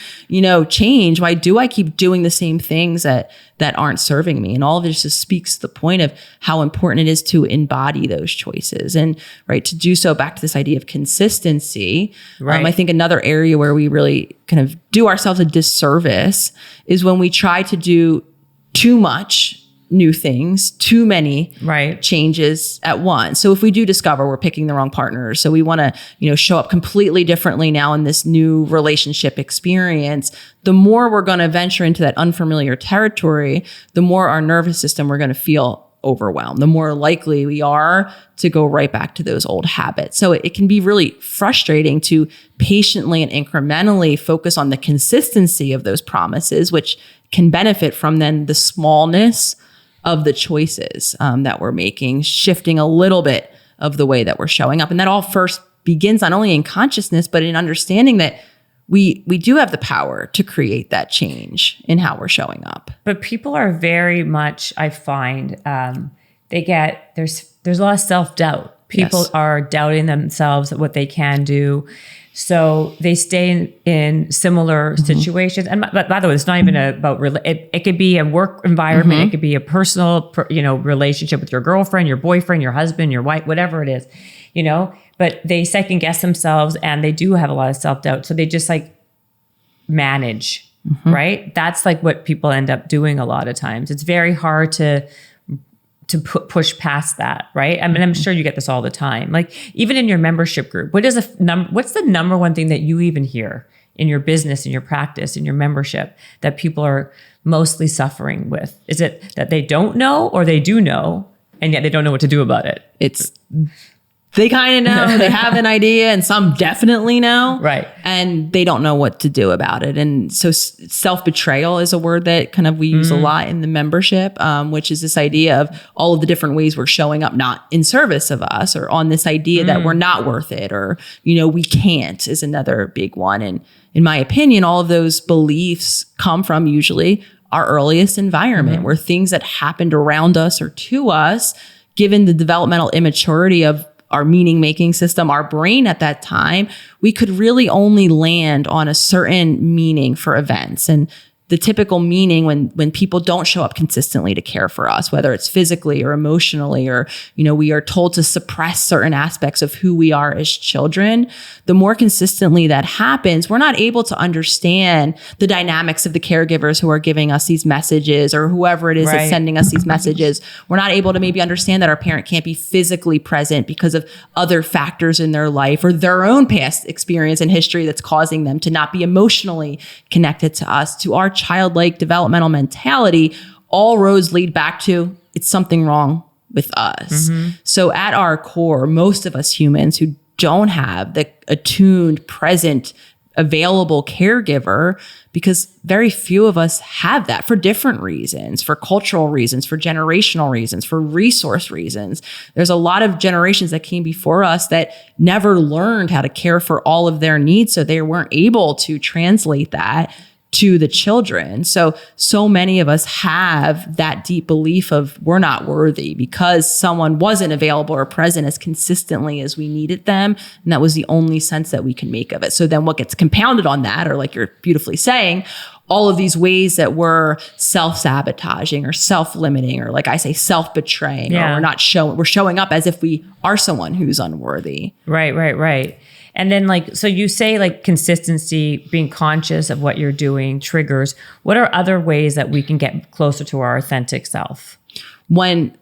change? Why do I keep doing the same things that aren't serving me? And all of this just speaks to the point of how important it is to embody those choices and to do so. Back to this idea of consistency. I think another area where we really kind of do ourselves a disservice is when we try to do too much new things, too many changes at once. So if we do discover we're picking the wrong partner, so we want to, show up completely differently now in this new relationship experience, the more we're going to venture into that unfamiliar territory, the more our nervous system we're going to feel overwhelmed, the more likely we are to go right back to those old habits. So it can be really frustrating to patiently and incrementally focus on the consistency of those promises, which can benefit from then the smallness of the choices that we're making, shifting a little bit of the way that we're showing up. And that all first begins not only in consciousness, but in understanding that we do have the power to create that change in how we're showing up. But people are very much, I find, there's a lot of self-doubt. People are doubting themselves, what they can do. So they stay in similar situations. And by the way, it's not even about, it could be a work environment. It could be a personal, relationship with your girlfriend, your boyfriend, your husband, your wife, whatever it is, but they second guess themselves and they do have a lot of self-doubt. So they just manage, right? That's what people end up doing a lot of times. It's very hard to push past that, right? I mean, I'm sure you get this all the time. Even in your membership group, what's the number one thing that you even hear in your business, in your practice, in your membership that people are mostly suffering with? Is it that they don't know or they do know and yet they don't know what to do about it? They kind of know, they have an idea, and some definitely know. Right. And they don't know what to do about it. And so self-betrayal is a word that kind of we use a lot in the membership, which is this idea of all of the different ways we're showing up, not in service of us, or on this idea that we're not worth it, or, we can't, is another big one. And in my opinion, all of those beliefs come from usually our earliest environment, where things that happened around us or to us, given the developmental immaturity of our meaning-making system, our brain at that time, we could really only land on a certain meaning for events. And the typical meaning when people don't show up consistently to care for us, whether it's physically or emotionally, or, we are told to suppress certain aspects of who we are as children, the more consistently that happens, we're not able to understand the dynamics of the caregivers who are giving us these messages, or whoever it is that's sending us these messages. We're not able to maybe understand that our parent can't be physically present because of other factors in their life or their own past experience and history that's causing them to not be emotionally connected to us, to our childlike developmental mentality. All roads lead back to it's something wrong with us. So at our core, most of us humans who don't have the attuned, present, available caregiver, because very few of us have that for different reasons, for cultural reasons, for generational reasons, for resource reasons. There's a lot of generations that came before us that never learned how to care for all of their needs, so they weren't able to translate that to the children. So many of us have that deep belief of we're not worthy because someone wasn't available or present as consistently as we needed them. And that was the only sense that we can make of it. So then what gets compounded on that, or like you're beautifully saying, all of these ways that we're self-sabotaging or self-limiting, or like I say, self-betraying, or we're showing up as if we are someone who's unworthy. Right. And then so you say consistency, being conscious of what you're doing, triggers. What are other ways that we can get closer to our authentic self? When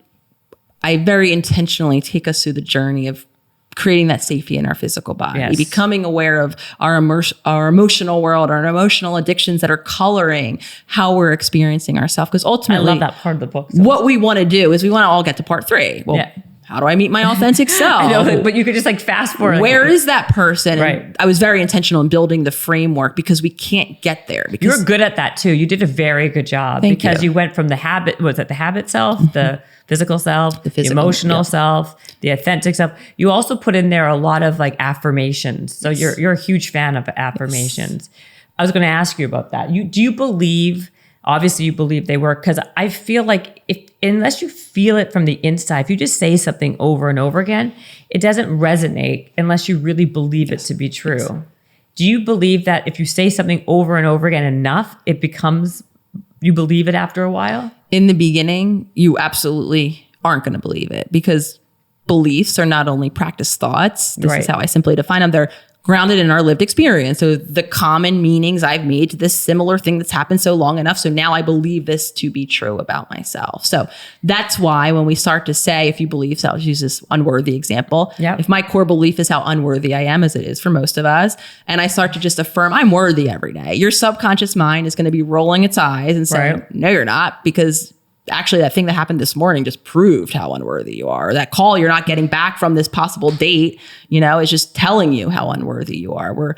I very intentionally take us through the journey of creating that safety in our physical body, becoming aware of our emotional world, our emotional addictions that are coloring how we're experiencing ourselves. Because ultimately, I love that part of the book. What we want to do is we want to all get to part 3. Well, how do I meet my authentic self? I know, but you could just fast forward. Where is that person? Right. And I was very intentional in building the framework because we can't get there. Because you're good at that too. You did a very good job because you went from the habit, was it the habit self, the physical self, the emotional self, the authentic self. You also put in there a lot of unafirmations. So you're a huge fan of affirmations. I was going to ask you about that. Do you believe, obviously you believe they work, because I feel like unless you feel it from the inside, if you just say something over and over again, it doesn't resonate unless you really believe it to be true. Yes. Do you believe that if you say something over and over again enough, it becomes, you believe it after a while? In the beginning, you absolutely aren't going to believe it, because beliefs are not only practiced thoughts. This is how I simply define them. They're grounded in our lived experience. So the common meanings I've made to this similar thing that's happened so long enough. So now I believe this to be true about myself. So that's why when we start to say, if you believe, so I'll use this unworthy example. Yep. If my core belief is how unworthy I am, as it is for most of us, and I start to just affirm I'm worthy every day, your subconscious mind is going to be rolling its eyes and saying, no, you're not, because actually that thing that happened this morning just proved how unworthy you are. That call you're not getting back from this possible date, is just telling you how unworthy you are. We're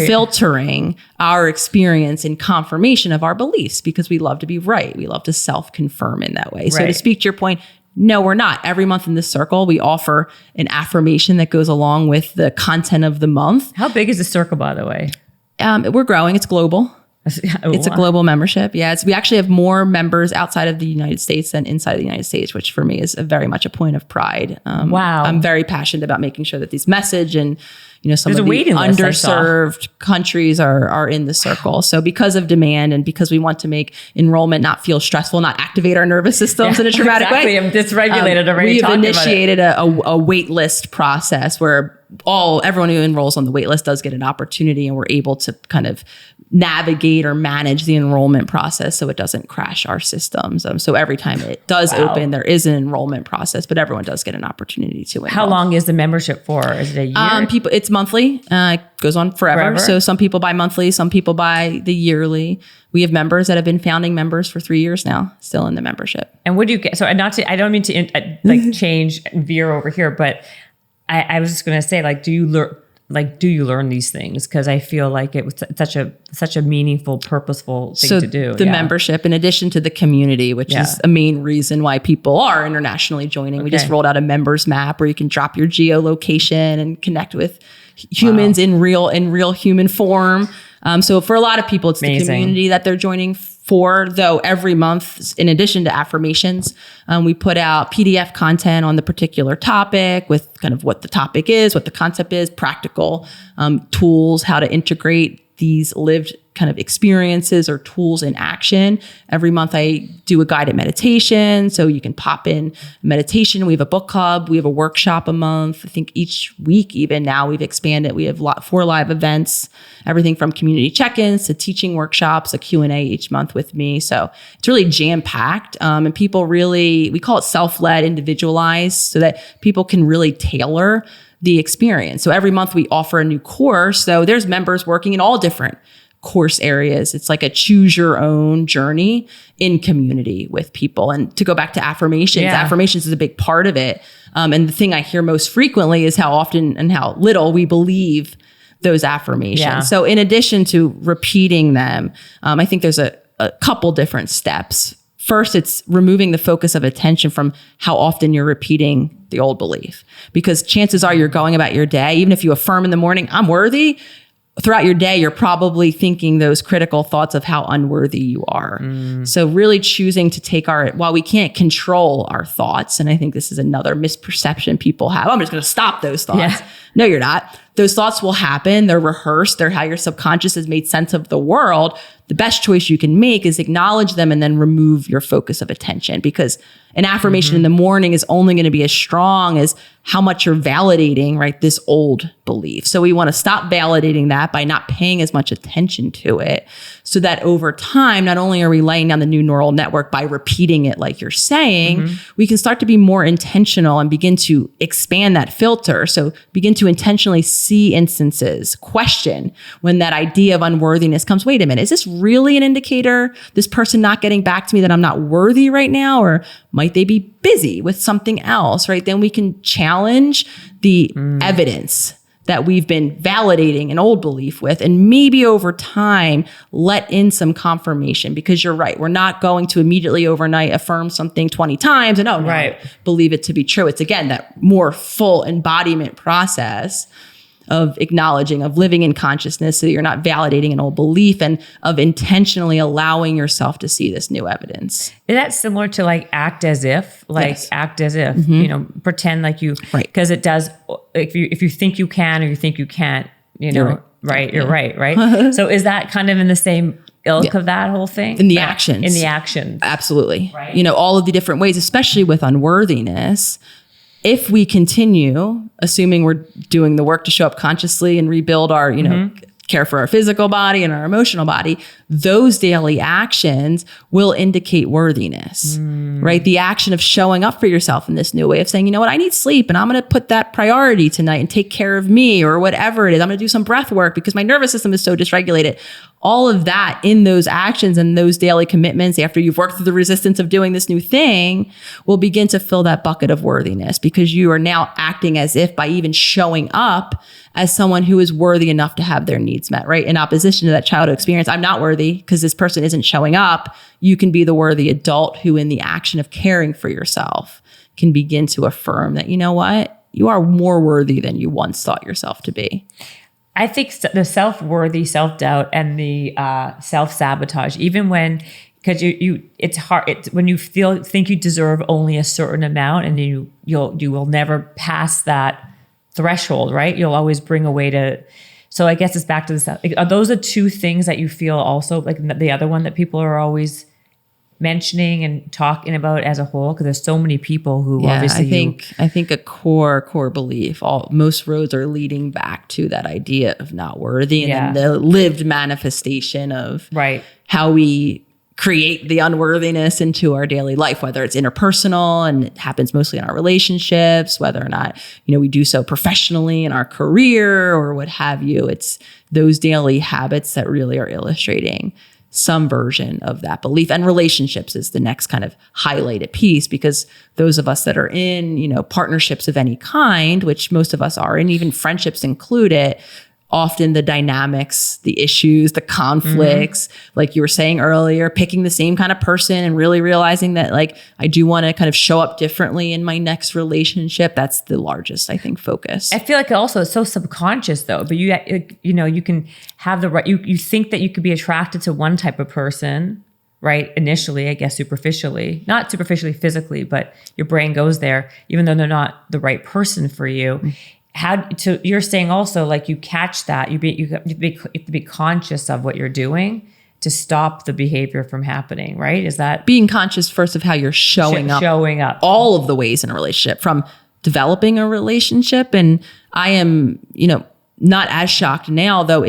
filtering our experience in confirmation of our beliefs because we love to be right. We love to self-confirm in that way. So to speak to your point, no, we're not. Every month in this circle, we offer an affirmation that goes along with the content of the month. How big is the circle, by the way? We're growing. It's global. It's a global membership. Yeah, we actually have more members outside of the United States than inside of the United States, which for me is very much a point of pride. Wow. I'm very passionate about making sure that these message and some of the underserved countries are in the circle. So because of demand and because we want to make enrollment not feel stressful, not activate our nervous systems in a traumatic way. I'm dysregulated already. We've initiated a wait list process where everyone who enrolls on the wait list does get an opportunity, and we're able to kind of navigate or manage the enrollment process so it doesn't crash our systems. So every time it does open, there is an enrollment process, but everyone does get an opportunity to enroll. How long is the membership for? Is it a year? It's monthly. It goes on forever. So some people buy monthly, some people buy the yearly. We have members that have been founding members for 3 years now, still in the membership. And what do you get? So I don't mean to change and veer over here, but I was just going to say, do you learn these things? Because I feel like it was such a meaningful, purposeful thing to do. The membership, in addition to the community, which is a main reason why people are internationally joining. We just rolled out a members map where you can drop your geolocation and connect with humans in real human form. So for a lot of people, it's the community that they're joining for, though every month, in addition to affirmations, we put out PDF content on the particular topic with kind of what the topic is, what the concept is, practical tools, how to integrate these lived kind of experiences or tools in action. Every month I do a guided meditation. So you can pop in meditation. We have a book club. We have a workshop a month. I think each week, even now we've expanded. We have 4 live events, everything from community check-ins to teaching workshops, a Q&A each month with me. So it's really jam-packed. And people really, we call it self-led, individualized, so that people can really tailor the experience. So every month we offer a new course. So there's members working in all different course areas. It's like a choose your own journey in community with people. And to go back to affirmations, affirmations is a big part of it. And the thing I hear most frequently is how often and how little we believe those affirmations. Yeah. So in addition to repeating them, I think there's a couple different steps. First, it's removing the focus of attention from how often you're repeating the old belief, because chances are you're going about your day, even if you affirm in the morning, I'm worthy, throughout your day, you're probably thinking those critical thoughts of how unworthy you are. So really choosing to take while we can't control our thoughts, and I think this is another misperception people have. I'm just going to stop those thoughts. Yeah. No, you're not. Those thoughts will happen. They're rehearsed. They're how your subconscious has made sense of the world. The best choice you can make is acknowledge them and then remove your focus of attention, because an affirmation in the morning is only going to be as strong as how much you're validating, right, this old belief. So we want to stop validating that by not paying as much attention to it, so that over time, not only are we laying down the new neural network by repeating it like you're saying, we can start to be more intentional and begin to expand that filter. So begin to intentionally see instances, question when that idea of unworthiness comes. Wait a minute, is this really an indicator, this person not getting back to me, that I'm not worthy right now? Or might they be busy with something else, right? Then we can challenge the evidence that we've been validating an old belief with, and maybe over time let in some confirmation, because you're right. We're not going to immediately overnight affirm something 20 times and believe it to be true. It's again, that more full embodiment process of acknowledging, of living in consciousness, so that you're not validating an old belief, and of intentionally allowing yourself to see this new evidence. Is that similar to like act as if, you know, pretend like you, because it does, if you think you can, or you think you can't, you know, you're right. So is that kind of in the same ilk of that whole thing? In the actions. In the actions. Absolutely. Right. You know, all of the different ways, especially with unworthiness. If we continue, assuming we're doing the work to show up consciously and rebuild our, you know, care for our physical body and our emotional body, those daily actions will indicate worthiness, right? The action of showing up for yourself in this new way of saying, you know what, I need sleep, and I'm going to put that priority tonight and take care of me, or whatever it is. I'm going to do some breath work because my nervous system is so dysregulated. All of that in those actions and those daily commitments, after you've worked through the resistance of doing this new thing, will begin to fill that bucket of worthiness, because you are now acting as if, by even showing up as someone who is worthy enough to have their needs met, right? In opposition to that childhood experience, I'm not worthy because this person isn't showing up. You can be the worthy adult who, in the action of caring for yourself, can begin to affirm that, you know what, you are more worthy than you once thought yourself to be. I think the self-worthy, self-doubt, and the self-sabotage, even when, because it's hard. It's when you think you deserve only a certain amount, and you will never pass that threshold, right? You'll always bring away to. So I guess it's back to the. Are those the two things that you feel also, like the other one that people are always mentioning and talking about as a whole? Because there's so many people who obviously I think a core belief, most roads are leading back to that idea of not worthy, and then the lived manifestation of how we create the unworthiness into our daily life, whether it's interpersonal, and it happens mostly in our relationships, whether or not, you know, we do so professionally in our career or what have you. It's those daily habits that really are illustrating some version of that belief. And relationships is the next kind of highlighted piece, because those of us that are in, you know, partnerships of any kind, which most of us are, and even friendships included, often the dynamics, the issues, the conflicts, like you were saying earlier, picking the same kind of person and really realizing that, like, I do want to kind of show up differently in my next relationship. That's the largest, I think, focus. I feel like also it's so subconscious though, but you know, you can have the right, you think that you could be attracted to one type of person, right? Initially, I guess, superficially, not superficially physically, but your brain goes there, even though they're not the right person for you. You're saying also, like, you catch that, you have to be conscious of what you're doing to stop the behavior from happening, right? Is that being conscious first of how you're showing up all of the ways in a relationship, from developing a relationship. And I am, you know, not as shocked now, though,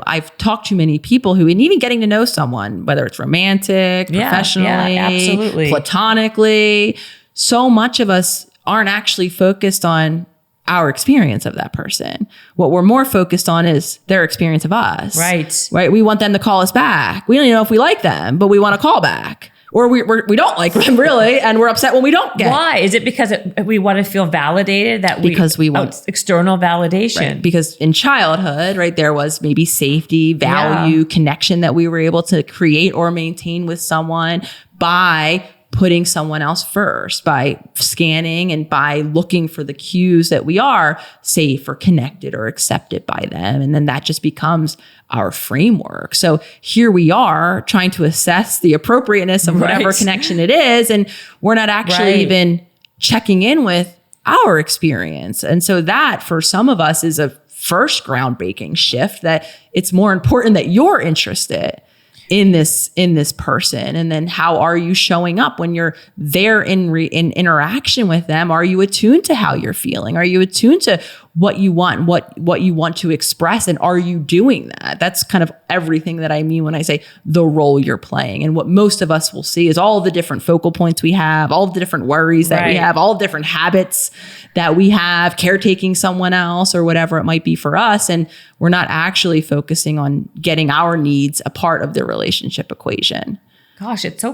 I've talked to many people who, and even getting to know someone, whether it's romantic, professionally, absolutely, platonically, so much of us aren't actually focused on our experience of that person. What we're more focused on is their experience of us. Right. We want them to call us back. We don't even know if we like them, but we want to call back. Or we don't like them, really, and we're upset when we don't get. Why? Is it because we want to feel validated? Because we want external validation. Right. Because in childhood, right, there was maybe safety, value, connection that we were able to create or maintain with someone by putting someone else first, by scanning and by looking for the cues that we are safe or connected or accepted by them. And then that just becomes our framework. So here we are trying to assess the appropriateness of whatever connection it is. And we're not actually even checking in with our experience. And so that for some of us is a first groundbreaking shift, that it's more important that you're interested in this person. And then how are you showing up when you're there in interaction with them? Are you attuned to how you're feeling? Are you attuned to what you want, what you want to express? And are you doing that? That's kind of everything that I mean when I say the role you're playing. And what most of us will see is all the different focal points we have, all the different worries that we have, all the different habits that we have, caretaking someone else or whatever it might be for us. And we're not actually focusing on getting our needs a part of the relationship equation. Gosh, it's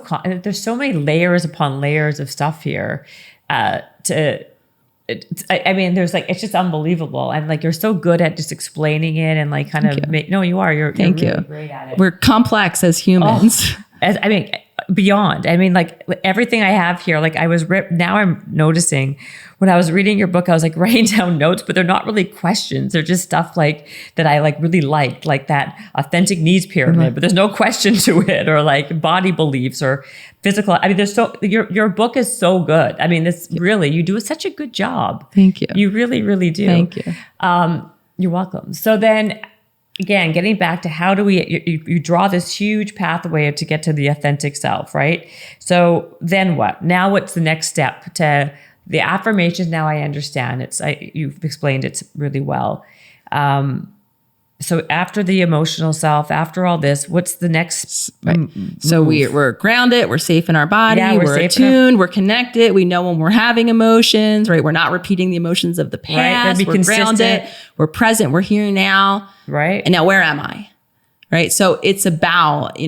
there's so many layers upon layers of stuff here. I mean, there's like, it's just unbelievable. And like, you're so good at just explaining it and like kind of, you are, you're really great at it. We're complex as humans. Beyond. I mean, like everything I have here, like now I'm noticing when I was reading your book, I was like writing down notes, but they're not really questions. They're just stuff like that I like really liked, like that authentic needs pyramid, but there's no question to it, or like body beliefs or physical. I mean, your book is so good. I mean, this really, you do such a good job. Thank you. You really, really do. Thank you. You're welcome. So then, again, getting back to how do you draw this huge pathway to get to the authentic self, right? So then what? Now what's the next step to the affirmations? Now I understand. You've explained it really well. So after the emotional self, after all this, what's the next? So we're grounded, we're safe in our body, we're attuned, we're connected. We know when we're having emotions, right? We're not repeating the emotions of the past. We're grounded, we're present, we're here now. Right. And now where am I? Right. So it's about,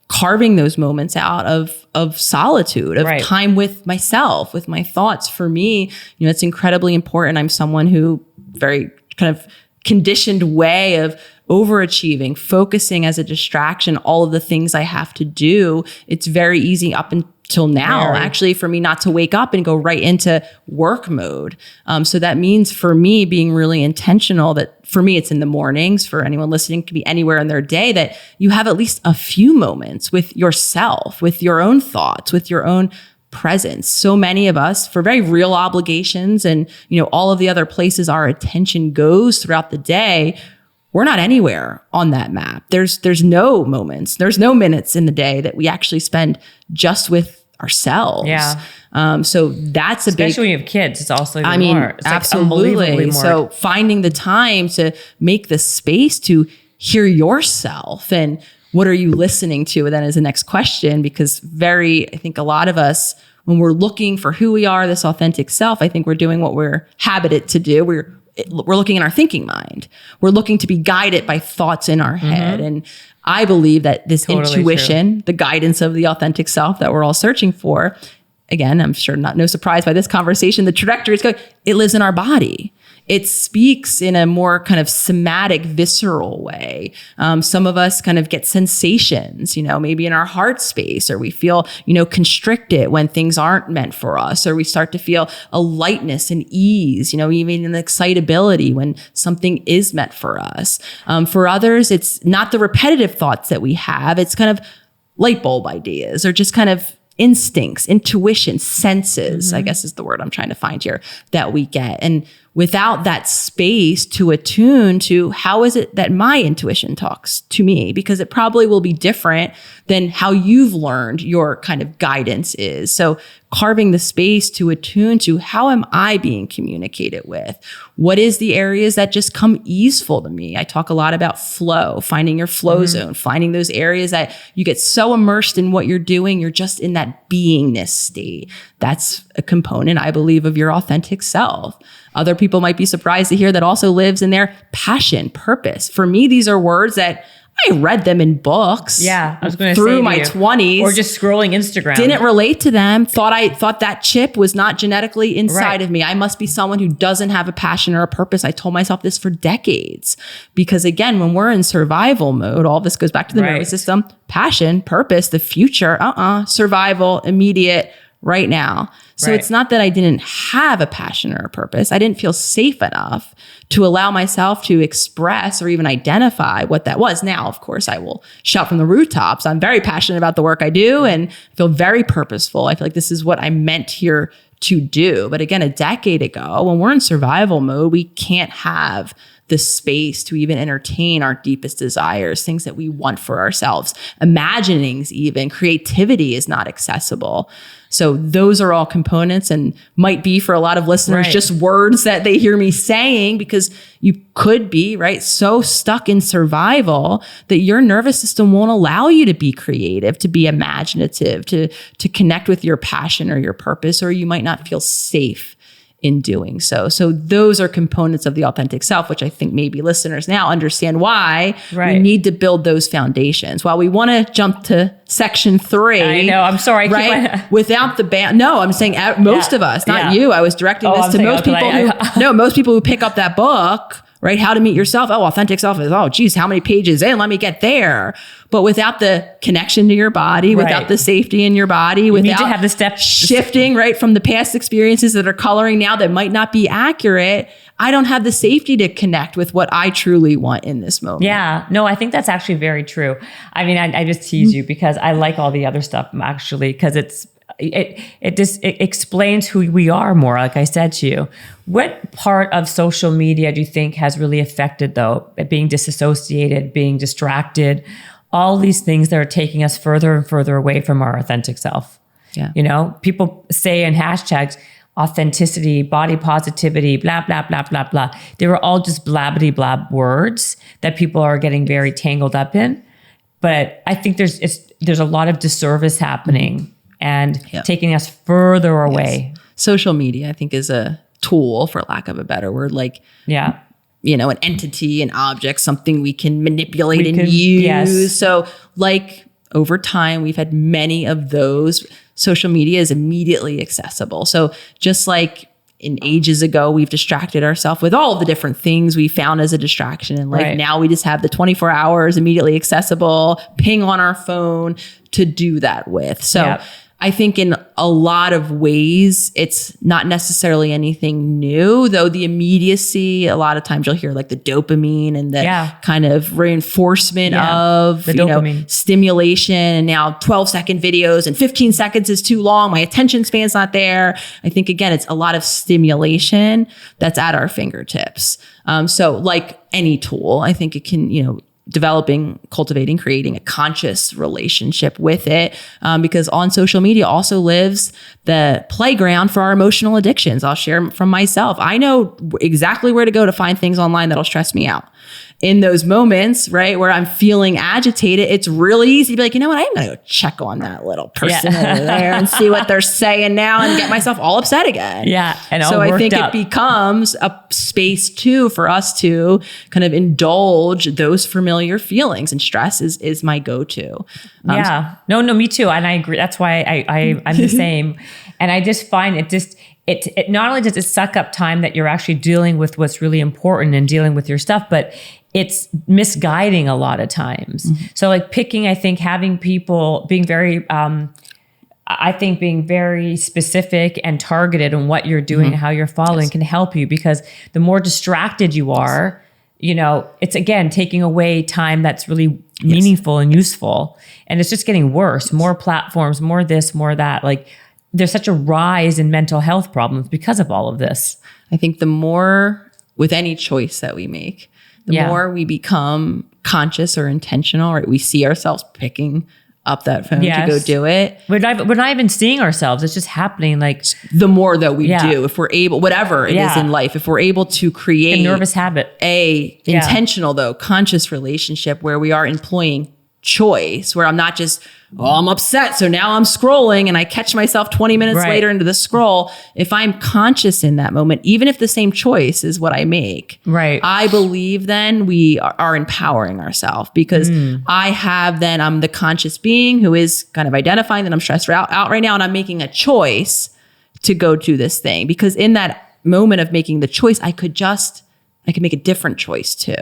carving those moments out of solitude, of time with myself, with my thoughts. For me, it's incredibly important. I'm someone who very kind of conditioned way of overachieving, focusing as a distraction, all of the things I have to do. It's very easy up until now, actually, for me not to wake up and go right into work mode. So that means for me being really intentional, that for me, it's in the mornings. For anyone listening, it can be anywhere in their day, that you have at least a few moments with yourself, with your own thoughts, with your own presence. So many of us, for very real obligations and, all of the other places our attention goes throughout the day, we're not anywhere on that map. There's no moments, there's no minutes in the day that we actually spend just with ourselves. Yeah. So that's especially when you have kids, it's also even more. It's absolutely. Like so finding the time to make the space to hear yourself, and what are you listening to? Then is the next question, because I think a lot of us, when we're looking for who we are, this authentic self, I think we're doing what we're habited to do. We're looking in our thinking mind. We're looking to be guided by thoughts in our head. And I believe that this intuition, the guidance of the authentic self that we're all searching for, again, I'm sure no surprise by this conversation, the trajectory is going, it lives in our body. It speaks in a more kind of somatic, visceral way. Some of us kind of get sensations, maybe in our heart space, or we feel, constricted when things aren't meant for us, or we start to feel a lightness and ease, even an excitability when something is meant for us. For others, it's not the repetitive thoughts that we have. It's kind of light bulb ideas, or just kind of instincts, intuition, senses, I guess is the word I'm trying to find here, that we get. And without that space to attune to how is it that my intuition talks to me, because it probably will be different than how you've learned your kind of guidance is. So carving the space to attune to how am I being communicated with? What is the areas that just come easeful to me? I talk a lot about flow, finding your flow zone, finding those areas that you get so immersed in what you're doing, you're just in that beingness state. That's a component, I believe, of your authentic self. Other people might be surprised to hear that also lives in their passion, purpose. For me, these are words that I read them in books. Yeah, I was going to say through my 20s, or just scrolling Instagram. Didn't relate to them. Thought that chip was not genetically inside of me. I must be someone who doesn't have a passion or a purpose. I told myself this for decades, because again, when we're in survival mode, all this goes back to the nervous system. Passion, purpose, the future. Survival, immediate, right now. So it's not that I didn't have a passion or a purpose. I didn't feel safe enough to allow myself to express or even identify what that was. Now, of course, I will shout from the rooftops. I'm very passionate about the work I do and feel very purposeful. I feel like this is what I'm meant here to do. But again, a decade ago, when we're in survival mode, we can't have the space to even entertain our deepest desires, things that we want for ourselves. Imaginings, even creativity is not accessible. So those are all components, and might be for a lot of listeners just words that they hear me saying, because you could be so stuck in survival that your nervous system won't allow you to be creative, to be imaginative, to connect with your passion or your purpose, or you might not feel safe in doing so. So those are components of the authentic self, which I think maybe listeners now understand why we need to build those foundations. While we want to jump to section 3. I know, I'm sorry. Without the band, no, I'm saying most of us, not you. I was directing this to most people most people who pick up that book, How to Meet Yourself. Oh, authentic self is, geez, how many pages in? Let me get there. But without the connection to your body, without the safety in your body, without need to have the steps shifting from the past experiences that are coloring now that might not be accurate, I don't have the safety to connect with what I truly want in this moment. Yeah, no, I think that's actually very true. I mean, I just tease you because I like all the other stuff actually, because it explains who we are more, like I said to you. What part of social media do you think has really affected, though, being disassociated, being distracted, all these things that are taking us further and further away from our authentic self? Yeah. People say in hashtags, authenticity, body positivity, blah, blah, blah, blah, blah. They were all just blabbity blab words that people are getting very tangled up in. But I think there's a lot of disservice happening and taking us further away. Yes. Social media, I think, is a tool, for lack of a better word, an entity, an object, something we can manipulate and use. Yes. So over time, we've had many of those. Social media is immediately accessible. So just like in ages ago, we've distracted ourselves with all of the different things we found as a distraction in life. Now we just have the 24 hours immediately accessible, ping on our phone to do that with. So I think in a lot of ways, it's not necessarily anything new, though the immediacy, a lot of times you'll hear the dopamine and the kind of reinforcement of the dopamine stimulation, and now 12-second videos and 15 seconds is too long. My attention span's not there. I think, again, it's a lot of stimulation that's at our fingertips. So like any tool, I think it can, developing, cultivating, creating a conscious relationship with it, because on social media also lives the playground for our emotional addictions. I'll share from myself. I know exactly where to go to find things online that'll stress me out. In those moments, where I'm feeling agitated, it's really easy to be like, you know what, I'm going to go check on that little person over there and see what they're saying now and get myself all upset again. Yeah. And so I think it becomes a space too for us to kind of indulge those familiar feelings, and stress is my go-to. No, me too. And I agree. That's why I'm the same. And I just find it not only does it suck up time that you're actually dealing with what's really important and dealing with your stuff, but it's misguiding a lot of times. Mm-hmm. So picking, I think, having people being very, being very specific and targeted on what you're doing and how you're following can help you, because the more distracted you are, it's again, taking away time that's really meaningful and useful. And it's just getting worse, more platforms, more this, more that. There's such a rise in mental health problems because of all of this. I think the more, with any choice that we make, the more we become conscious or intentional, we see ourselves picking up that phone to go do it. We're not even seeing ourselves. It's just happening. The more that we do, if we're able, whatever it is in life, if we're able to create a nervous habit, intentional though, conscious relationship where we are employing choice where I'm not just, I'm upset, so now I'm scrolling and I catch myself 20 minutes later into the scroll. If I'm conscious in that moment, even if the same choice is what I make, I believe then we are empowering ourselves because I'm the conscious being who is kind of identifying that I'm stressed out right now, and I'm making a choice to go do this thing. Because in that moment of making the choice, I could make a different choice too.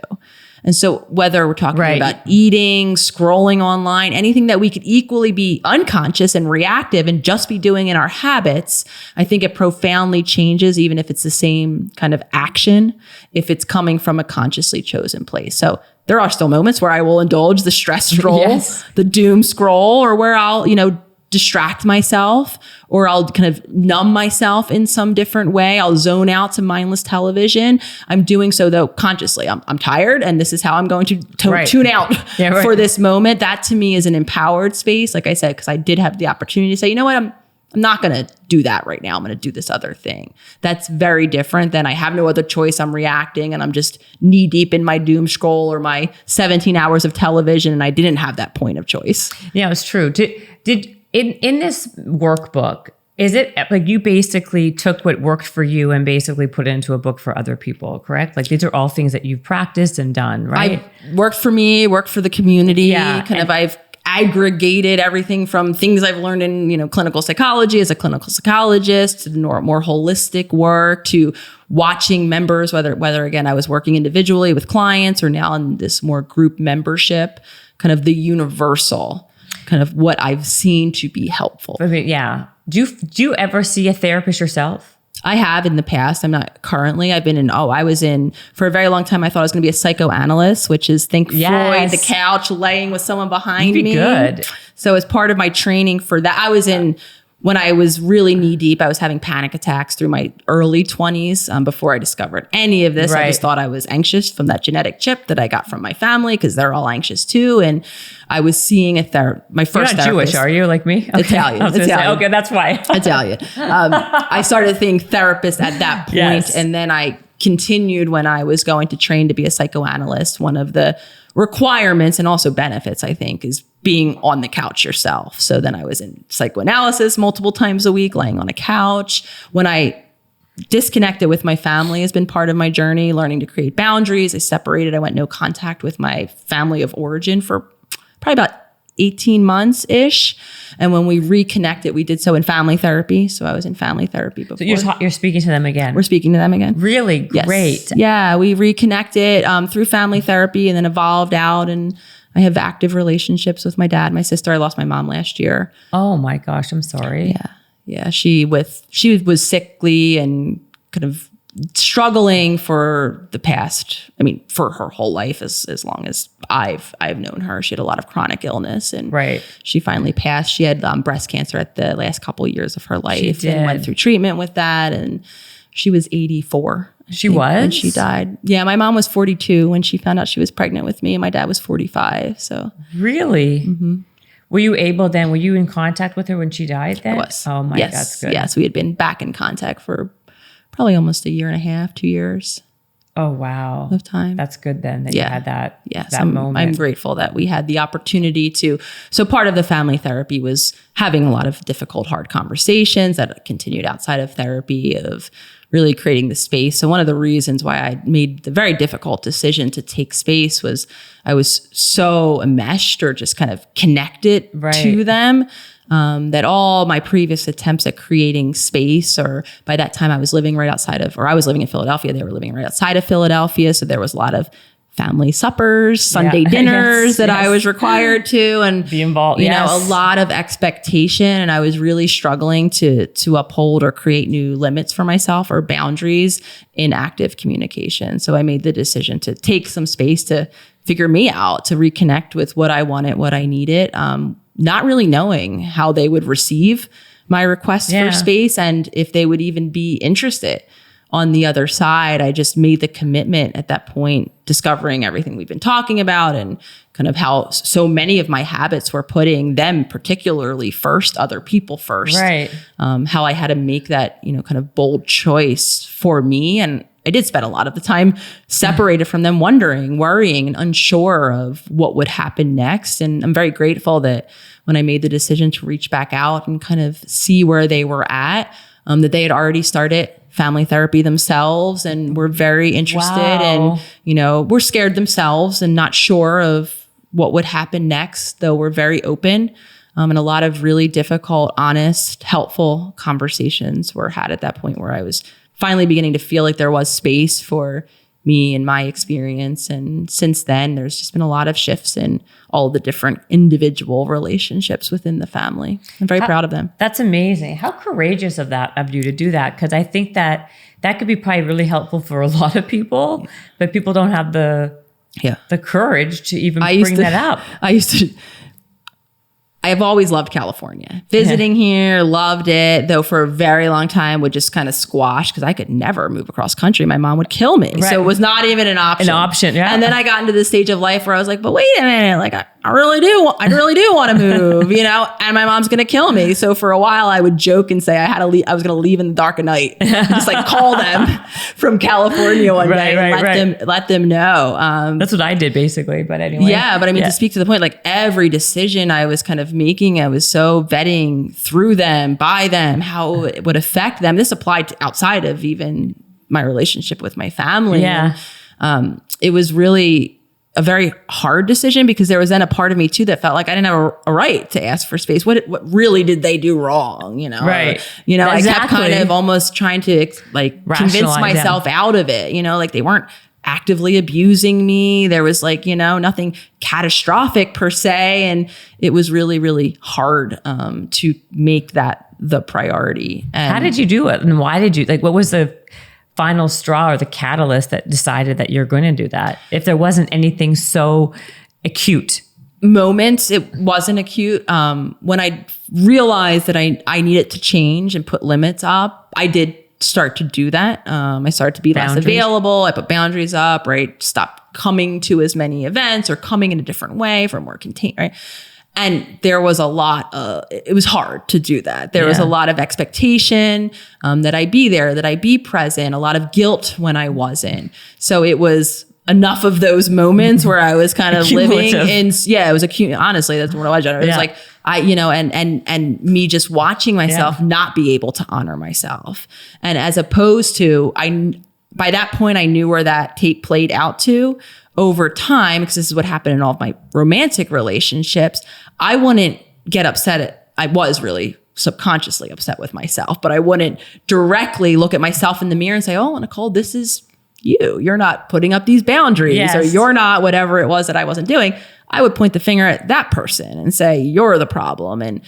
And so whether we're talking about eating, scrolling online, anything that we could equally be unconscious and reactive and just be doing in our habits, I think it profoundly changes, even if it's the same kind of action, if it's coming from a consciously chosen place. So there are still moments where I will indulge the stress scroll, the doom scroll, or where I'll, distract myself, or I'll kind of numb myself in some different way. I'll zone out to mindless television. I'm doing so though consciously. I'm tired, and this is how I'm going to tune out for this moment. That to me is an empowered space. Like I said, because I did have the opportunity to say, you know what, I'm not going to do that right now. I'm going to do this other thing. That's very different than I have no other choice. I'm reacting and I'm just knee deep in my doom scroll or my 17 hours of television, and I didn't have that point of choice. Yeah, it's true. Did in this workbook, is it like you basically took what worked for you and basically put it into a book for other people, correct? Like these are all things that you've practiced and done, right? Worked for me, worked for the community. I've aggregated everything from things I've learned in, clinical psychology as a clinical psychologist, to more holistic work, to watching members, whether again, I was working individually with clients or now in this more group membership, kind of the universal, kind of what I've seen to be helpful. Yeah. Do you ever see a therapist yourself? I have in the past. I'm not currently. I was in, for a very long time, I thought I was going to be a psychoanalyst, which is Freud, the couch, laying with someone behind me. Good. So as part of my training for that, I was in, when I was really knee deep, I was having panic attacks through my early 20s before I discovered any of this. I just thought I was anxious from that genetic chip that I got from my family because they're all anxious too. And I was seeing my first therapist. You're not Jewish, are you? Like me? Okay. Italian. Okay, that's why. Italian. I started seeing therapists at that point, and then I continued when I was going to train to be a psychoanalyst. One of the requirements and also benefits, I think, is being on the couch yourself. So then I was in psychoanalysis multiple times a week, laying on a couch. When I disconnected with my family has been part of my journey, learning to create boundaries. I separated. I went no contact with my family of origin for probably about 18 months-ish. And when we reconnected, we did so in family therapy. So I was in family therapy before. So you're speaking to them again? We're speaking to them again. Really? Yes. Great. Yeah, we reconnected through family therapy and then evolved out. And I have active relationships with my dad, my sister. I lost my mom last year. Oh my gosh, I'm sorry. Yeah. She was sickly and kind of struggling for the past, for her whole life, as long as I've known her. She had a lot of chronic illness, and she finally passed. She had breast cancer at the last couple of years of her life and went through treatment with that. And she was 84. She was? When she died. Yeah, my mom was 42 when she found out she was pregnant with me, and my dad was 45. So really? Mm-hmm. Were you in contact with her when she died then? I was. Oh my God, that's good. Yes, we had been back in contact for probably almost a year and a half, 2 years. Oh, wow. Of time. That's good then that you had that, moment. I'm grateful that we had the opportunity to. So part of the family therapy was having a lot of difficult, hard conversations that continued outside of therapy, of really creating the space. So one of the reasons why I made the very difficult decision to take space was I was so enmeshed or just kind of connected to them. That all my previous attempts at creating space, or by that time I was living right outside of, or I was living in Philadelphia, they were living right outside of Philadelphia. So there was a lot of family suppers, Sunday dinners that I was required to, and be involved. A lot of expectation. And I was really struggling to uphold or create new limits for myself or boundaries in active communication. So I made the decision to take some space to figure me out, to reconnect with what I wanted, what I needed. Not really knowing how they would receive my request for space and if they would even be interested on the other side. I just made the commitment at that point, discovering everything we've been talking about and kind of how so many of my habits were putting them particularly first, other people first. Right. How I had to make that, kind of bold choice for me. And I did spend a lot of the time separated from them, wondering, worrying, and unsure of what would happen next. And I'm very grateful that when I made the decision to reach back out and kind of see where they were at, that they had already started family therapy themselves and were very interested and, were scared themselves and not sure of what would happen next, though we're very open. And a lot of really difficult, honest, helpful conversations were had at that point where I was finally beginning to feel like there was space for me and my experience. And since then, there's just been a lot of shifts in all the different individual relationships within the family. I'm very proud of them. That's amazing. How courageous of you to do that. Because I think that could be probably really helpful for a lot of people, but people don't have the courage to even bring that up. I have always loved California. Visiting here, loved it, though for a very long time would just kind of squash because I could never move across country. My mom would kill me. Right. So it was not even an option. Yeah. And then I got into this stage of life where I was like, but wait a minute, like I really do want to move, and my mom's going to kill me. So for a while I would joke and say I was going to leave in the dark of night, just like call them from California one day and let them know. That's what I did basically. But anyway. Yeah. But I mean, to speak to the point, like every decision I was kind of making, I was so vetting through them, by them, how it would affect them. This applied to outside of even my relationship with my family. Yeah. And, it was really a very hard decision because there was then a part of me too that felt like I didn't have a right to ask for space. What really did they do wrong? Right. Exactly. I kept kind of almost trying to convince myself out of it, like they weren't actively abusing me. There was nothing catastrophic per se. And it was really, really hard to make that the priority. And how did you do it? And why did you, what was the final straw or the catalyst that decided that you're going to do that? If there wasn't anything so acute. Moments, it wasn't acute. When I realized that I needed to change and put limits up, I did start to do that. I started to be less available. I put boundaries up, right? Stopped coming to as many events or coming in a different way for more contained, right? And there was a lot it was hard to do that. There was a lot of expectation that I be there, that I be present, a lot of guilt when I wasn't. So it was enough of those moments where I was kind of living in, it was acute. Honestly, that's what it was. It was like, and me just watching myself not be able to honor myself. And as opposed to, by that point, I knew where that tape played out to over time, because this is what happened in all of my romantic relationships. I wouldn't get upset I was really subconsciously upset with myself, but I wouldn't directly look at myself in the mirror and say, oh, Nicole, this is you're not putting up these boundaries or you're not whatever it was that I wasn't doing. I would point the finger at that person and say, you're the problem. And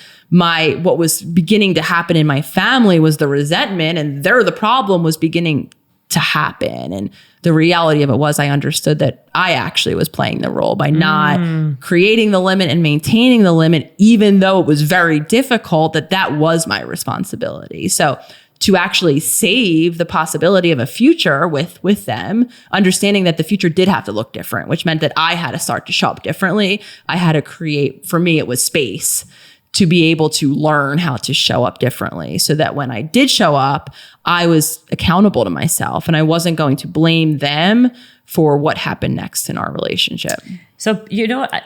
what was beginning to happen in my family was the resentment, and they're the problem was beginning to happen. And the reality of it was I understood that I actually was playing the role by not creating the limit and maintaining the limit, even though it was very difficult, that was my responsibility. So to actually save the possibility of a future with them, understanding that the future did have to look different, which meant that I had to start to show up differently. I had to create, for me, it was space to be able to learn how to show up differently so that when I did show up, I was accountable to myself and I wasn't going to blame them for what happened next in our relationship. So,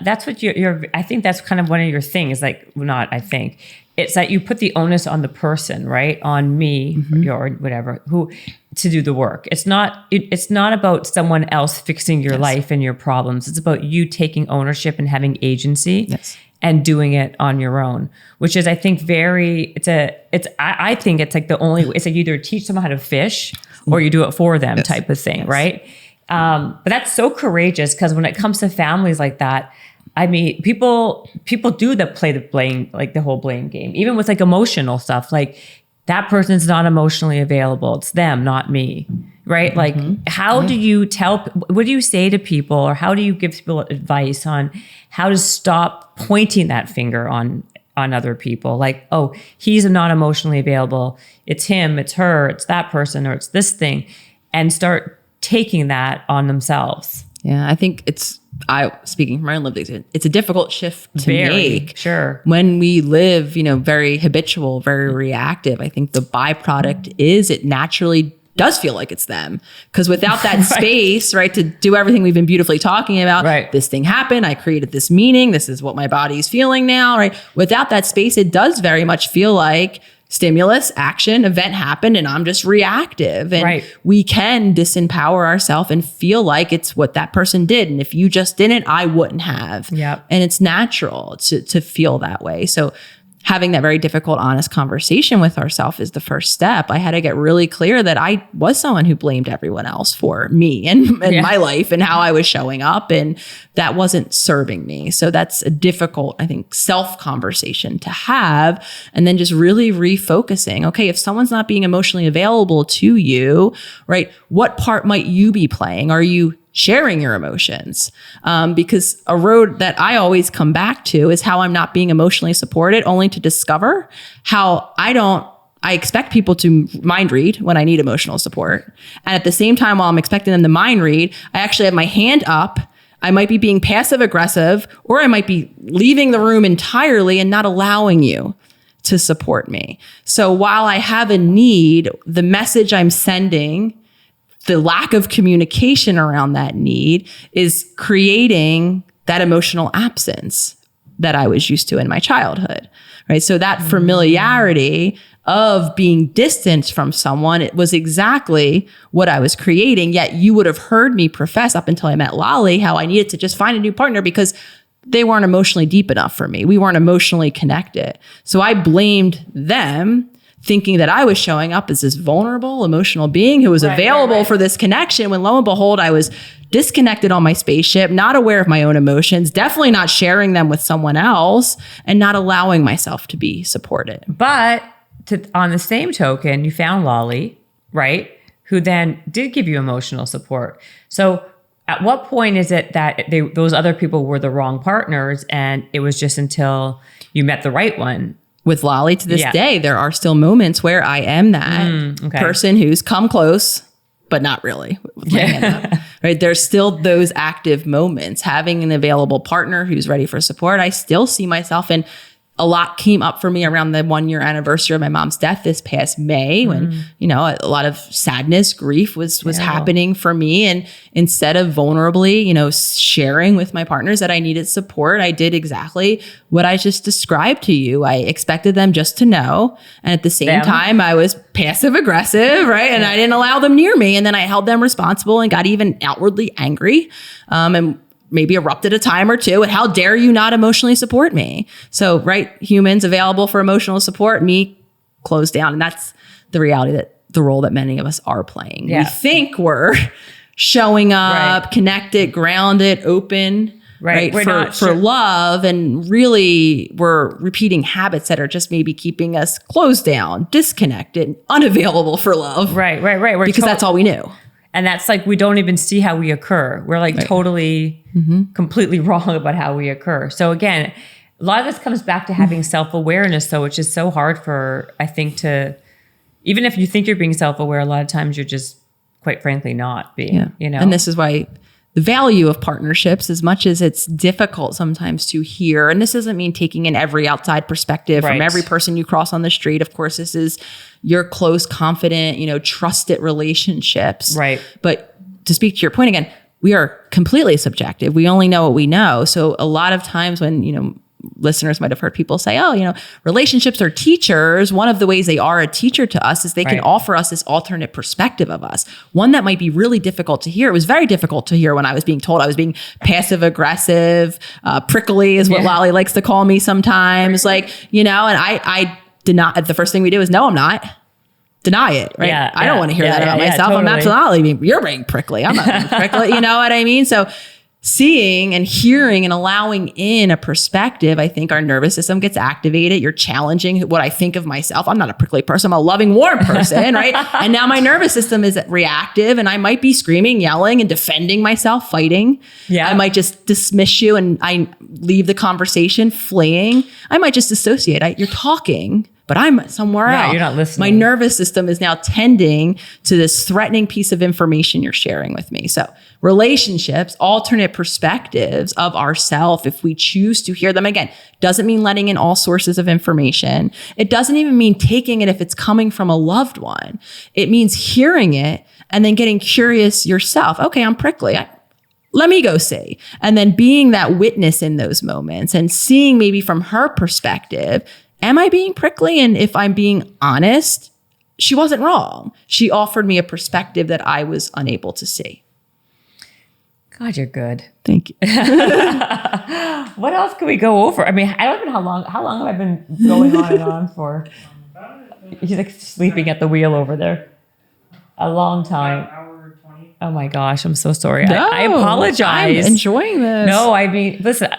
that's what I think that's kind of one of your things, it's that you put the onus on the person, right? On me, or whatever, who to do the work. It's not about someone else fixing your life and your problems. It's about you taking ownership and having agency and doing it on your own, which is, I think, I think it's like the only way. It's like you either teach someone how to fish or you do it for them type of thing, right? But that's so courageous, because when it comes to families like that, I mean, people do play the blame, like the whole blame game, even with like emotional stuff. Like, that person's not emotionally available. It's them, not me. Right? Like, how do you what do you say to people, or how do you give people advice on how to stop pointing that finger on other people? Like, oh, he's not emotionally available. It's him, it's her, it's that person, or it's this thing, and start taking that on themselves. Yeah, I think speaking from my own lived experience, it's a difficult shift to make. Sure. When we live, very habitual, very reactive, I think the byproduct is it naturally does feel like it's them. Because without that space, right, to do everything we've been beautifully talking about, this thing happened, I created this meaning, this is what my body's feeling now, right? Without that space, it does very much feel like stimulus, action, event happened, and I'm just reactive. And we can disempower ourselves and feel like it's what that person did. And if you just didn't, I wouldn't have. And it's natural to feel that way. So having that very difficult, honest conversation with ourselves is the first step. I had to get really clear that I was someone who blamed everyone else for me and my life and how I was showing up, and that wasn't serving me. So that's a difficult, I think, self-conversation to have. And then just really refocusing. Okay, if someone's not being emotionally available to you, right, what part might you be playing? Are you sharing your emotions? Because a road that I always come back to is how I'm not being emotionally supported, only to discover how I expect people to mind read when I need emotional support. And at the same time, while I'm expecting them to mind read, I actually have my hand up. I might be being passive aggressive, or I might be leaving the room entirely and not allowing you to support me. So while I have a need, the message I'm sending, the lack of communication around that need, is creating that emotional absence that I was used to in my childhood, right? So that familiarity of being distant from someone, it was exactly what I was creating. Yet you would have heard me profess up until I met Lolly how I needed to just find a new partner because they weren't emotionally deep enough for me. We weren't emotionally connected. So I blamed them, thinking that I was showing up as this vulnerable, emotional being who was available for this connection, when lo and behold, I was disconnected on my spaceship, not aware of my own emotions, definitely not sharing them with someone else, and not allowing myself to be supported. But on the same token, you found Lolly, right? Who then did give you emotional support. So at what point is it that those other people were the wrong partners, and it was just until you met the right one? With Lolly, to this day, there are still moments where I am that person who's come close, but not really. With my hand up, right? There's still those active moments. Having an available partner who's ready for support, I still see myself in. A lot came up for me around the 1-year anniversary of my mom's death this past May, when, a lot of sadness, grief was happening for me. And instead of vulnerably, sharing with my partners that I needed support, I did exactly what I just described to you. I expected them just to know. And at the same time, I was passive aggressive, right? And I didn't allow them near me. And then I held them responsible and got even outwardly angry. And maybe erupted a time or two, and how dare you not emotionally support me? So, right, humans available for emotional support, me closed down. And that's the reality, that the role that many of us are playing. We think we're showing up, connected, grounded, open, right, for love. And really we're repeating habits that are just maybe keeping us closed down, disconnected, unavailable for love. Right. Because that's all we knew. And that's like, we don't even see how we occur. We're like totally, completely wrong about how we occur. So again, a lot of this comes back to having self-awareness, though, which is so hard for, I think, even if you think you're being self-aware, a lot of times you're just, quite frankly, not being, And this is why the value of partnerships, as much as it's difficult sometimes to hear, and this doesn't mean taking in every outside perspective from every person you cross on the street. Of course, this is your close, confident, trusted relationships. Right. But to speak to your point again, we are completely subjective. We only know what we know. So a lot of times when, listeners might have heard people say, relationships are teachers. One of the ways they are a teacher to us is they can offer us this alternate perspective of us. One that might be really difficult to hear. It was very difficult to hear when I was being told I was being passive aggressive, prickly is what Lolly likes to call me sometimes. And I did not, the first thing we do is, no, I'm not. Deny it, right? I don't want to hear that about myself. Totally. I'm absolutely, you're being prickly. I'm not being prickly. You know what I mean? So seeing and hearing and allowing in a perspective, I think our nervous system gets activated. You're challenging what I think of myself. I'm not a prickly person. I'm a loving, warm person, right? And now my nervous system is reactive, and I might be screaming, yelling, and defending myself, fighting. I might just dismiss you and I leave the conversation fleeing. I might just dissociate. You're talking, but I'm somewhere else. You're not listening. My nervous system is now tending to this threatening piece of information you're sharing with me. So relationships, alternate perspectives of ourself, if we choose to hear them, again, doesn't mean letting in all sources of information. It doesn't even mean taking it if it's coming from a loved one. It means hearing it and then getting curious yourself. Okay, I'm prickly. Let me go see. And then being that witness in those moments and seeing maybe from her perspective, am I being prickly? And if I'm being honest, she wasn't wrong. She offered me a perspective that I was unable to see. God, you're good. Thank you. What else can we go over? I mean, I don't know how long have I been going on and on for? He's like sleeping at the wheel over there. A long time. Oh my gosh, I'm so sorry. No, I apologize. I'm enjoying this. No, I mean, listen,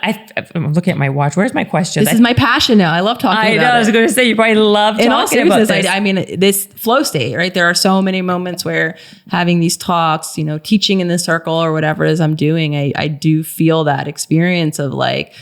I'm looking at my watch. Where's my question? This is my passion now. I love talking about it. I was going to say, you probably love talking about this. I mean, this flow state, right? There are so many moments where having these talks, teaching in the circle or whatever it is I'm doing, I do feel that experience of like,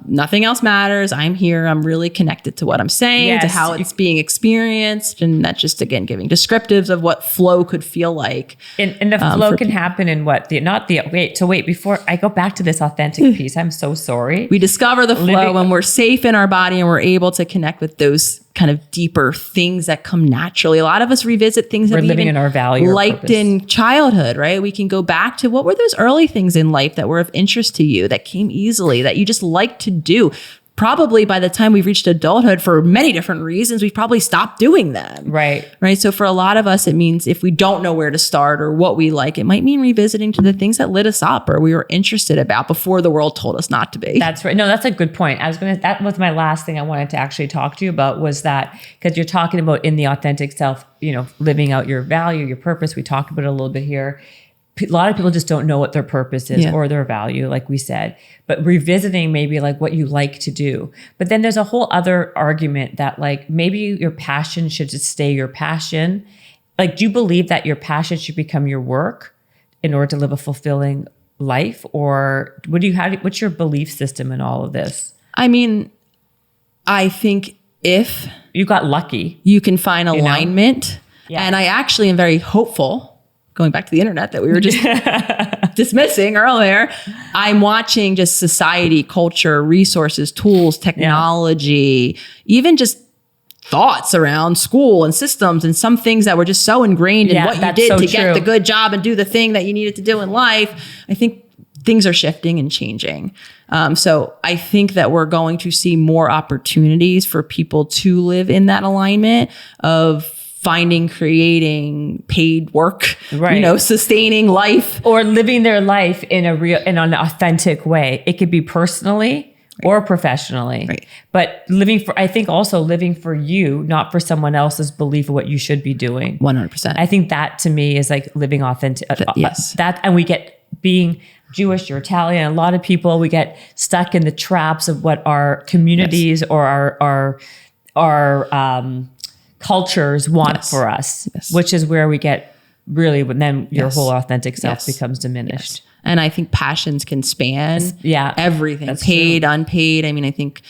nothing else matters. I'm here. I'm really connected to what I'm saying, to how it's being experienced. And that's just, again, giving descriptives of what flow could feel like. And the flow can happen in what? Wait, before I go back to this authentic piece, I'm so sorry. We discover the flow when we're safe in our body and we're able to connect with those kind of deeper things that come naturally. A lot of us revisit things that we living in our value liked in childhood, right? We can go back to what were those early things in life that were of interest to you, that came easily, that you just liked to do. Probably by the time we've reached adulthood, for many different reasons, we've probably stopped doing them. Right. So for a lot of us, it means if we don't know where to start or what we like, it might mean revisiting to the things that lit us up or we were interested about before the world told us not to be. That's right. No, that's a good point. That was my last thing I wanted to actually talk to you about, was that, because you're talking about in the authentic self, living out your value, your purpose. We talked about it a little bit here. A lot of people just don't know what their purpose is or their value, like we said, but revisiting maybe like what you like to do. But then there's a whole other argument that like maybe your passion should just stay your passion. Like, do you believe that your passion should become your work in order to live a fulfilling life? Or what's your belief system in all of this? I mean, I think if you got lucky, you can find alignment. And I actually am very hopeful, going back to the internet that we were just dismissing earlier. I'm watching just society, culture, resources, tools, technology, even just thoughts around school and systems and some things that were just so ingrained in what you did to get the good job and do the thing that you needed to do in life. I think things are shifting and changing. So I think that we're going to see more opportunities for people to live in that alignment of finding, creating paid work, sustaining life, or living their life in an authentic way. It could be personally or professionally, but I think also living for you, not for someone else's belief of what you should be doing. 100%. I think that to me is like living authentic. Yes. And we get being Jewish or Italian. A lot of people, we get stuck in the traps of what our communities or our cultures want for us, which is where we get really, then your whole authentic self becomes diminished. And I think passions can span everything, That's paid, true. Unpaid. I mean, I think,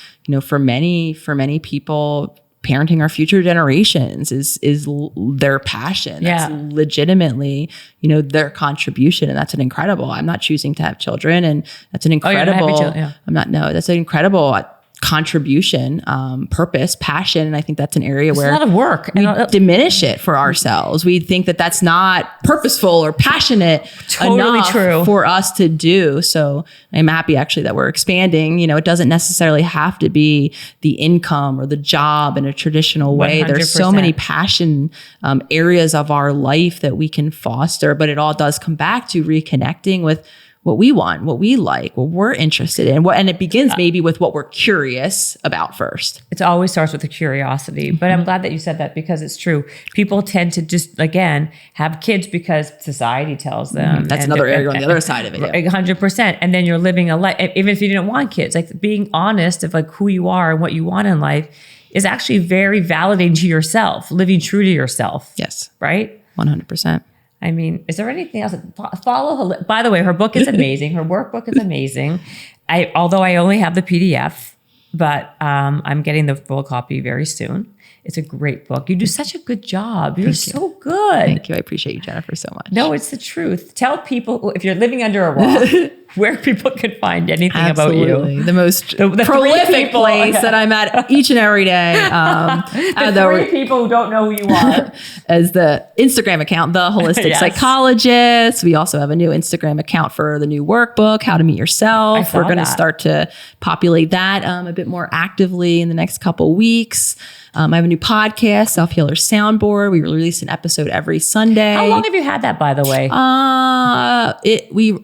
for many people, parenting our future generations is their passion. That's legitimately, their contribution. And that's an incredible, I'm not choosing to have children. And that's an incredible, that's an incredible contribution, purpose, passion. And I think that's an area where a lot of work. We diminish it for ourselves. We think that that's not purposeful or passionate enough for us to do. So I'm happy actually that we're expanding. It doesn't necessarily have to be the income or the job in a traditional way. 100%. There's so many passion areas of our life that we can foster, but it all does come back to reconnecting with what we want, what we like, what we're interested in. And it begins maybe with what we're curious about first. It always starts with a curiosity. But I'm glad that you said that, because it's true. People tend to just, again, have kids because society tells them. That's another area on the other side of it. 100%. And then you're living a life, even if you didn't want kids, like being honest of like who you are and what you want in life is actually very validating to yourself, living true to yourself. Yes. Right? 100%. I mean, is there anything else? By the way, her book is amazing. Her workbook is amazing. Although I only have the PDF, but I'm getting the full copy very soon. It's a great book. You do such a good job. You're so good. Thank you. I appreciate you, Jennifer, so much. No, it's the truth. Tell people, if you're living under a rock, where people can find anything about you. The most prolific place that I'm at each and every day. The three people who don't know who you are. As the Instagram account, The Holistic Psychologist. We also have a new Instagram account for the new workbook, How to Meet Yourself. We're going to start to populate that a bit more actively in the next couple weeks. I have a new podcast, Self-Healer Soundboard. We release an episode every Sunday. How long have you had that, by the way?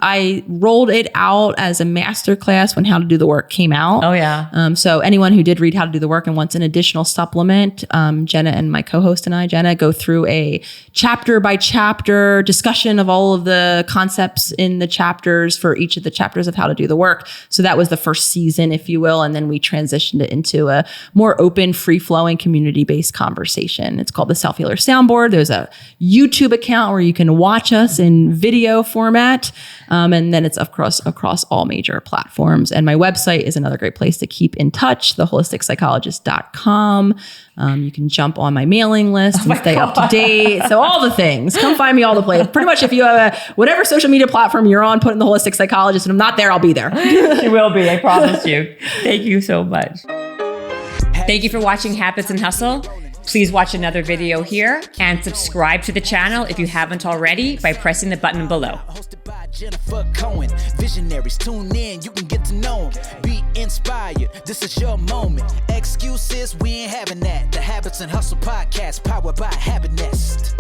I rolled it out as a masterclass when How to Do the Work came out. Oh yeah. So anyone who did read How to Do the Work and wants an additional supplement, Jenna and my co-host and I, Jenna, go through a chapter by chapter discussion of all of the concepts in the chapters for each of the chapters of How to Do the Work. So that was the first season, if you will, and then we transitioned it into a more open, free-flowing, community-based conversation. It's called the Self-Healer Soundboard. There's a YouTube account where you can watch us in video format. And then it's across all major platforms. And my website is another great place to keep in touch, theholisticspsychologist.com. You can jump on my mailing list and stay up to date. So all the things. Come find me all the places. Pretty much if you have whatever social media platform you're on, put in the Holistic Psychologist. And I'm not there, I'll be there. She will be, I promise you. Thank you so much. Thank you for watching Habits and Hustle. Please watch another video here and subscribe to the channel if you haven't already by pressing the button below. Jennifer Cohen, visionaries, tune in, you can get to know them. Be inspired, this is your moment. Excuses, we ain't having that. The Habits and Hustle podcast, powered by Habit Nest.